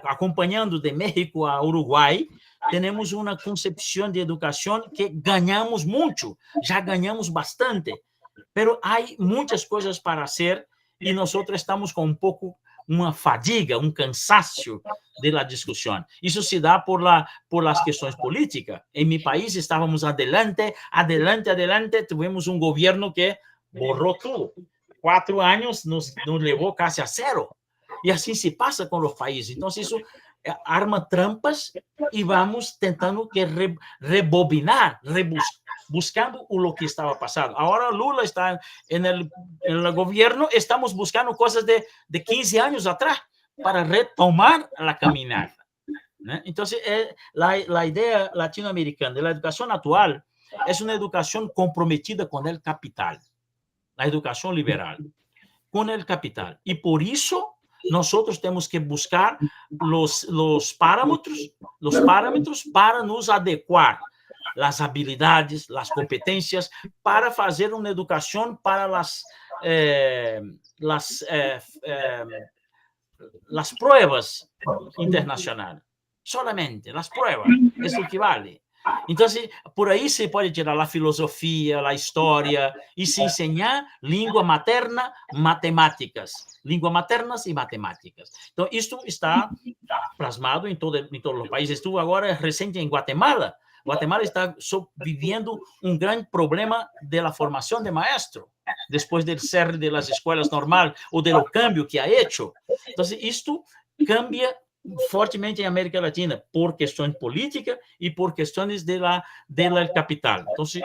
acompañando de México a Uruguay, tenemos una concepción de educación que ganamos mucho, ya ganamos bastante, pero hay muchas cosas para hacer y nosotros estamos con un poco una fadiga, un cansancio de la discusión. Eso se da por las cuestiones políticas. En mi país estábamos adelante, tuvimos un gobierno que borró todo. 4 años nos llevó casi a 0. Y así se pasa con los países. Entonces eso arma trampas y vamos tentando que rebobinar, buscando lo que estaba pasando. Ahora Lula está en el gobierno, estamos buscando cosas de 15 años atrás para retomar la caminata, ¿no? Entonces, la idea latinoamericana de la educación actual es una educación comprometida con el capital, la educación liberal, con el capital. Y por eso nosotros tenemos que buscar los parámetros para nos adecuar las habilidades, las competencias, para hacer una educación para las pruebas internacionales. Solamente las pruebas, es lo que vale. Entonces, por ahí se puede tirar la filosofía, la historia, y se enseñar lengua materna, matemáticas. Lengua maternas y matemáticas. Entonces, esto está plasmado en todos los países. Estuve ahora reciente en Guatemala. Guatemala está viviendo un gran problema de la formación de maestro, después del cierre de las escuelas normales o de los cambios que ha hecho. Entonces, esto cambia fuertemente en América Latina por cuestiones políticas y por cuestiones del capital. Entonces,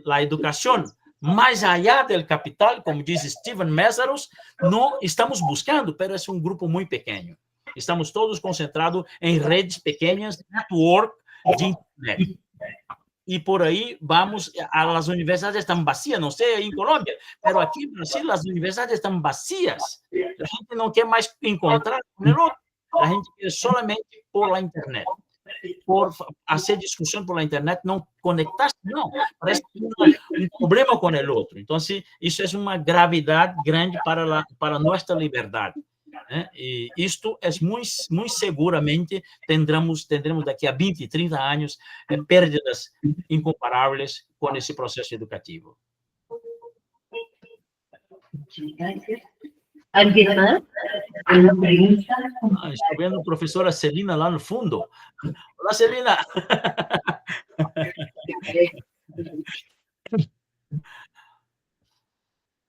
la educación más allá del capital, como dice Steven Meszaros, no estamos buscando, pero es un grupo muy pequeño. Estamos todos concentrados en redes pequeñas, network de internet. Y por ahí vamos a las universidades están vacías, no sé en Colombia, pero aquí en Brasil las universidades están vacías. La gente no quiere más encontrar con el otro, la gente quiere solamente por la internet. Por hacer discusión por la internet, no conectarse, no, parece un problema con el otro. Entonces, eso es una gravedad grande para nuestra libertad. Y esto es muy seguramente tendremos de aquí a 20, 30 años pérdidas incomparables con ese proceso educativo. Gracias. ¿Alguien más? ¿Alguna pregunta? Estoy viendo a profesora Celina lá no fundo. Hola, Celina.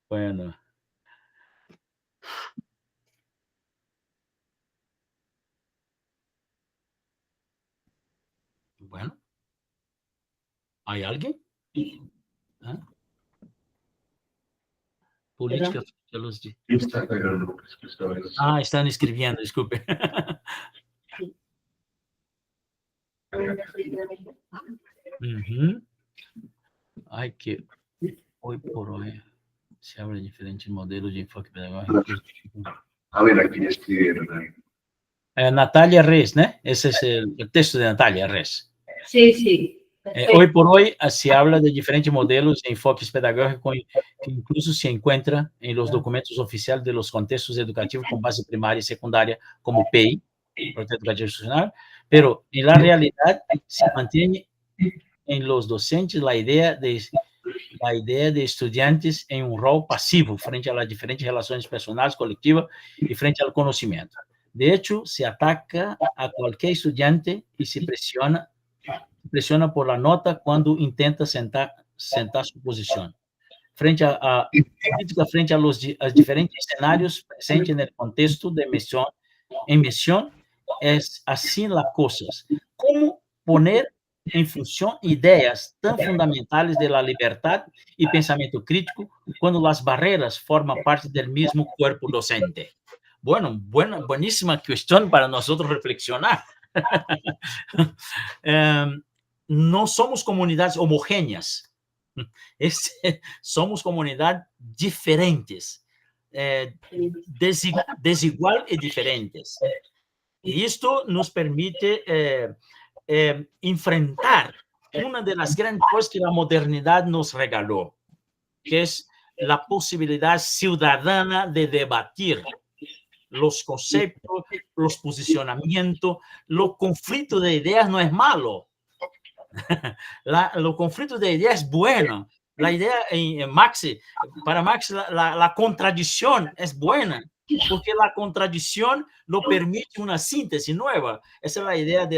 Bueno. Bueno. ¿Hay alguien? ¿Ah? Política. Están escribiendo, disculpe. Ay, que hoy por hoy se habla de diferentes modelos de enfoque pedagógico. A ver, aquí escribieron ahí. Natalia Res, ¿no? Ese es el texto de Natalia Res. Sí, sí. Hoy por hoy se habla de diferentes modelos de enfoques pedagógicos que incluso se encuentran en los documentos oficiales de los contextos educativos con base primaria y secundaria, como PEI, Proyecto Educativo Institucional, pero en la realidad se mantiene en los docentes la idea de estudiantes en un rol pasivo frente a las diferentes relaciones personales, colectivas y frente al conocimiento. De hecho, se ataca a cualquier estudiante y se presiona por la nota cuando intenta sentar su posición. Frente a los diferentes escenarios presentes en el contexto de emisión, es así las cosas. ¿Cómo poner en función ideas tan fundamentales de la libertad y pensamiento crítico cuando las barreras forman parte del mismo cuerpo docente? Bueno, buenísima cuestión para nosotros reflexionar. No somos comunidades homogéneas, somos comunidades diferentes, desigual y diferentes. Y esto nos permite enfrentar una de las grandes cosas que la modernidad nos regaló, que es la posibilidad ciudadana de debatir los conceptos, los posicionamientos. Los conflictos de ideas no es malo. Los conflictos de ideas es bueno. La idea para Marx, la contradicción es buena, porque la contradicción lo permite una síntesis nueva. Esa es la idea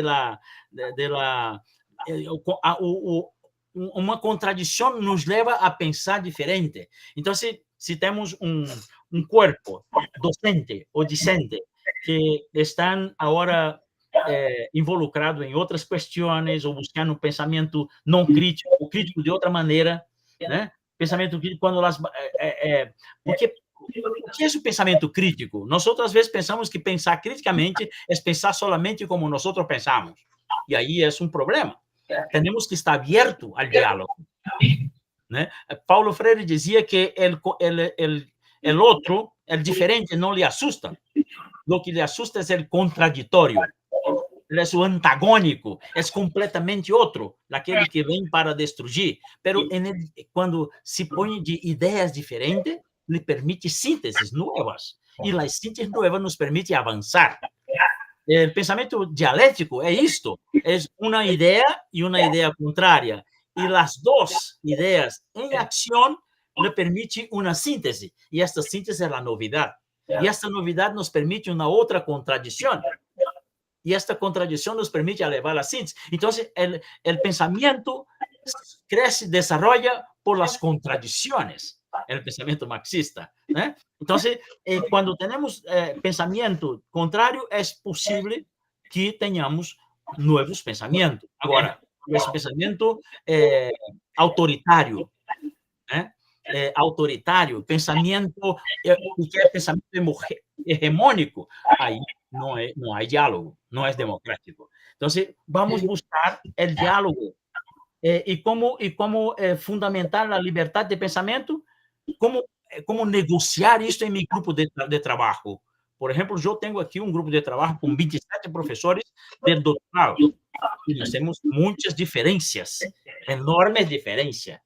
una contradicción nos lleva a pensar diferente. Entonces, si tenemos un cuerpo docente o discente que están ahora involucrados en otras cuestiones o buscando un pensamiento no crítico o crítico de otra manera, ¿no? Pensamiento crítico cuando porque ¿qué es un pensamiento crítico? Nosotros a veces pensamos que pensar críticamente es pensar solamente como nosotros pensamos, y ahí es un problema. Tenemos que estar abiertos al diálogo, ¿no? Paulo Freire decía que el otro, el diferente, no le asusta. Lo que le asusta es el contradictorio, es o antagónico, es completamente otro, aquele que vem para destruir. Pero cuando se pone de ideas diferentes, le permite síntesis nuevas, y las síntesis nuevas nos permite avanzar. El pensamiento dialéctico es esto, es una idea y una idea contraria, y las dos ideas en acción le permite una síntesis, y esta síntesis es la novedad. Y esta novedad nos permite una otra contradicción, y esta contradicción nos permite elevar a la síntesis. Entonces, el pensamiento crece, desarrolla por las contradicciones, el pensamiento marxista, ¿eh? Entonces, cuando tenemos pensamiento contrario, es posible que tengamos nuevos pensamientos. Ahora, ese pensamiento autoritario, autoritário, pensamento que é pensamento hegemônico, aí não há diálogo, não é democrático. Então, vamos buscar o diálogo e como fundamentar a liberdade de pensamento, como negociar isso em meu grupo de trabalho. Por exemplo, eu tenho aqui um grupo de trabalho com 27 professores de doutorado e nós temos muitas diferenças, enormes diferenças.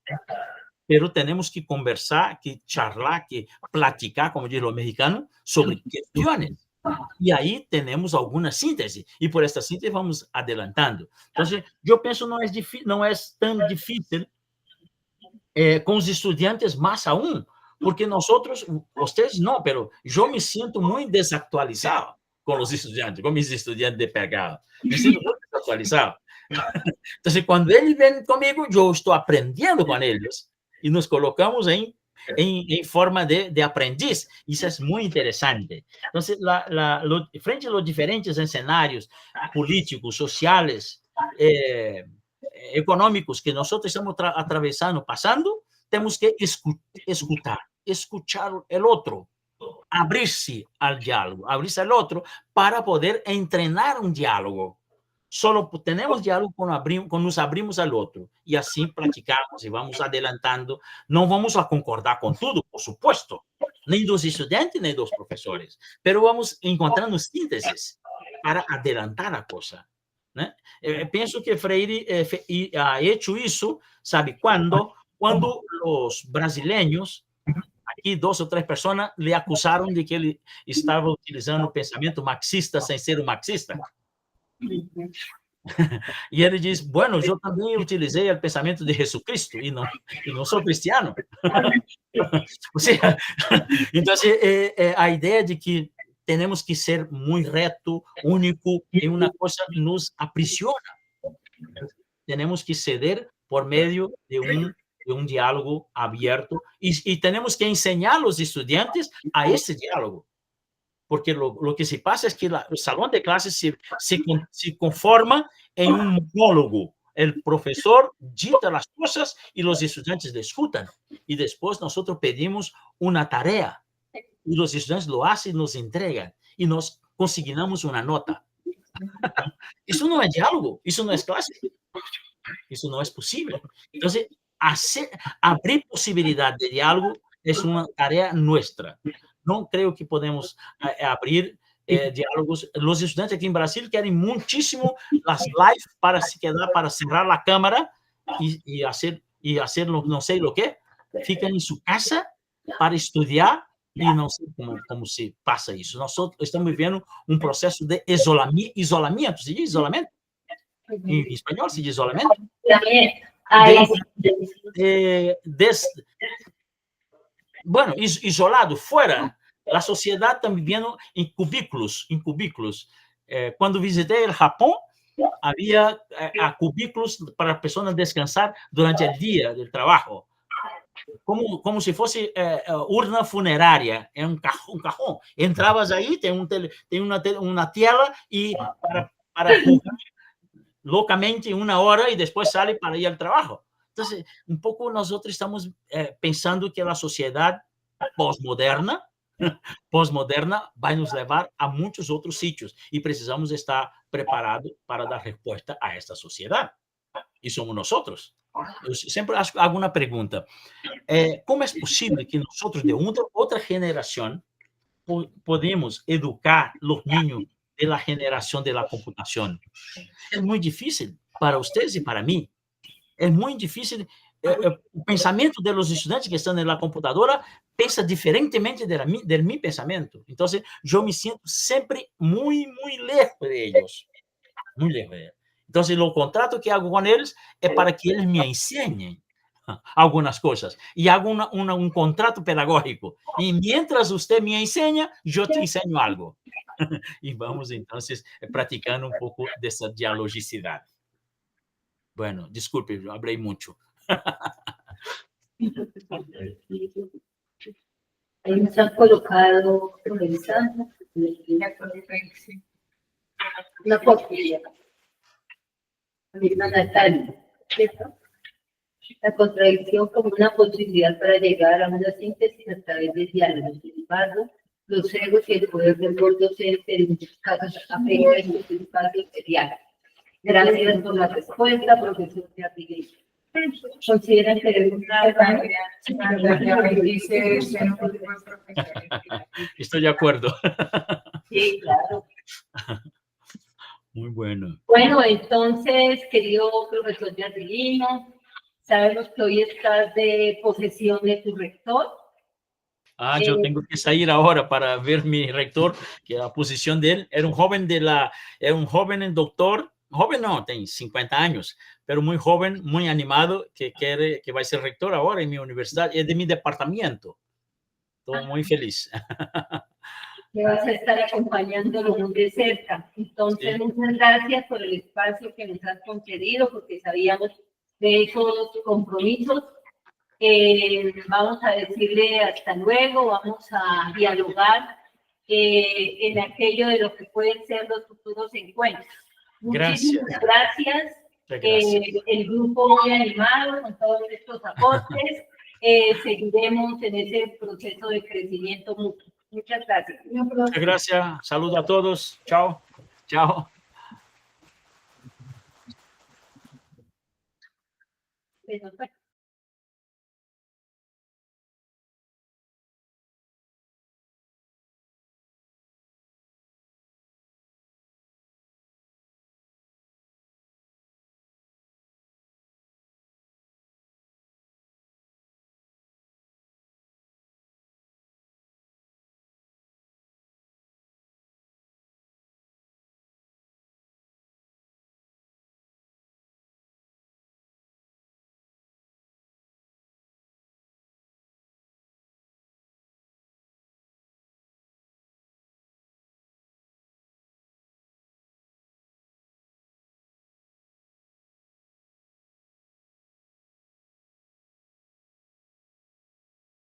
Pero temos que conversar, que charlar, que platicar, como diz o mexicano, sobre questões. E aí temos alguma síntese. E por esta síntese vamos adelantando. Então, eu penso não é tão difícil com os estudantes, mais aún, porque nós, vocês não, pero eu me sinto muito desatualizado com os estudantes, com meus estudantes de PH. Me sinto muito desatualizado. Então, quando eles vêm comigo, eu estou aprendendo com eles. E nos colocamos em forma de aprendiz. Isso é muito interessante. Então, frente aos diferentes cenários políticos, sociais, econômicos que nós estamos atravessando, passando, temos que escutar o outro, abrir-se ao diálogo, abrir-se ao outro para poder treinar um diálogo. Só temos diálogo quando nos abrimos ao outro. E assim praticamos e vamos adelantando. Não vamos a concordar com tudo, por supuesto, nem dos estudantes, nem dos professores. Mas vamos encontrando sínteses para adelantar a coisa. Né? Penso que Freire ha hecho isso, sabe, quando os brasileiros, aqui 2 ou 3 pessoas, lhe acusaram de que ele estava utilizando o pensamento marxista sem ser um marxista. E ele diz, bueno, eu também utilizei o pensamento de Jesucristo e não sou cristiano. Ou seja, então, a ideia de que temos que ser muito reto, único, é uma coisa que nos aprisiona. Temos que ceder por meio de um diálogo aberto e temos que ensinar aos estudantes a esse diálogo. Porque lo que se pasa es que el salón de clases se conforma en un monólogo. El profesor dicta las cosas y los estudiantes le escuchan. Y después nosotros pedimos una tarea. Y los estudiantes lo hacen y nos entregan. Y nos consignamos una nota. Eso no es diálogo. Eso no es clase. Eso no es posible. Entonces, abrir posibilidad de diálogo es una tarea nuestra. Não creio que podemos abrir diálogos. Os estudantes aqui em Brasil querem muitíssimo as lives para se quedar, para cerrar a câmera e fazer não sei o que. Ficam em sua casa para estudar e não sei como se passa isso. Nós estamos vivendo um processo de isolamento. Se diz isolamento? Em espanhol se diz isolamento? Bueno, isolado, fora. A sociedade está vivendo em cubículos. Quando visitei o Japão, havia cubículos para as pessoas descansar durante o dia de trabalho. Como se fosse urna funerária, é um cajón. Entravas aí, tem uma tela e para jugar loucamente 1 hora e depois sai para ir ao trabalho. Então, pouco nós estamos pensando que a sociedade pós-moderna vai nos levar a muitos outros sítios e precisamos estar preparados para dar resposta a esta sociedade. E somos nós. Eu sempre hago uma pergunta. Como é possível que nós, de outra geração, podemos educar os niños da geração da computação? É muito difícil para vocês e para mim. É muito difícil. O pensamento dos estudantes que estão na computadora pensa diferentemente do meu pensamento. Então, eu me sinto sempre muito lejos deles. Muito lejos deles. Então, o contrato que hago com eles é para que eles me ensinem algumas coisas. E hago um contrato pedagógico. E, mientras você me ensina, eu te ensino algo. E vamos, então, praticando um pouco dessa dialogicidade. Bueno, desculpe, eu hablei muito. Ahí nos han colocado, revisando, una copia. La misma Natalia, ¿cierto? la contradicción como una posibilidad para llegar a una síntesis a través del diálogo. Sin embargo, los egos y el poder del rol docente en muchos casos afectan estos espacios de diálogo. Gracias por la respuesta, profesor Beatriz. ¿Consideran que debemos Estoy de acuerdo. Sí, claro. Muy bueno. Bueno, entonces, querido profesor Yardilino, sabemos que hoy estás de posesión de tu rector. Yo tengo que salir ahora para ver mi rector, que la posición de él era un joven en doctor, joven no, tiene 50 años, pero muy joven, muy animado, que va a ser rector ahora en mi universidad, es de mi departamento. Estoy muy feliz. Que vas a estar acompañándolo muy de cerca. Entonces, Sí. muchas gracias por el espacio que nos has concedido, porque sabíamos de esos compromisos. Vamos a decirle hasta luego, vamos a dialogar en aquello de lo que pueden ser los futuros encuentros. Muchísimas gracias. El grupo muy animado con todos estos aportes. Seguiremos en ese proceso de crecimiento mutuo. Muchas gracias. Muchas gracias. Saludos a todos. Chao. Chao. Bueno,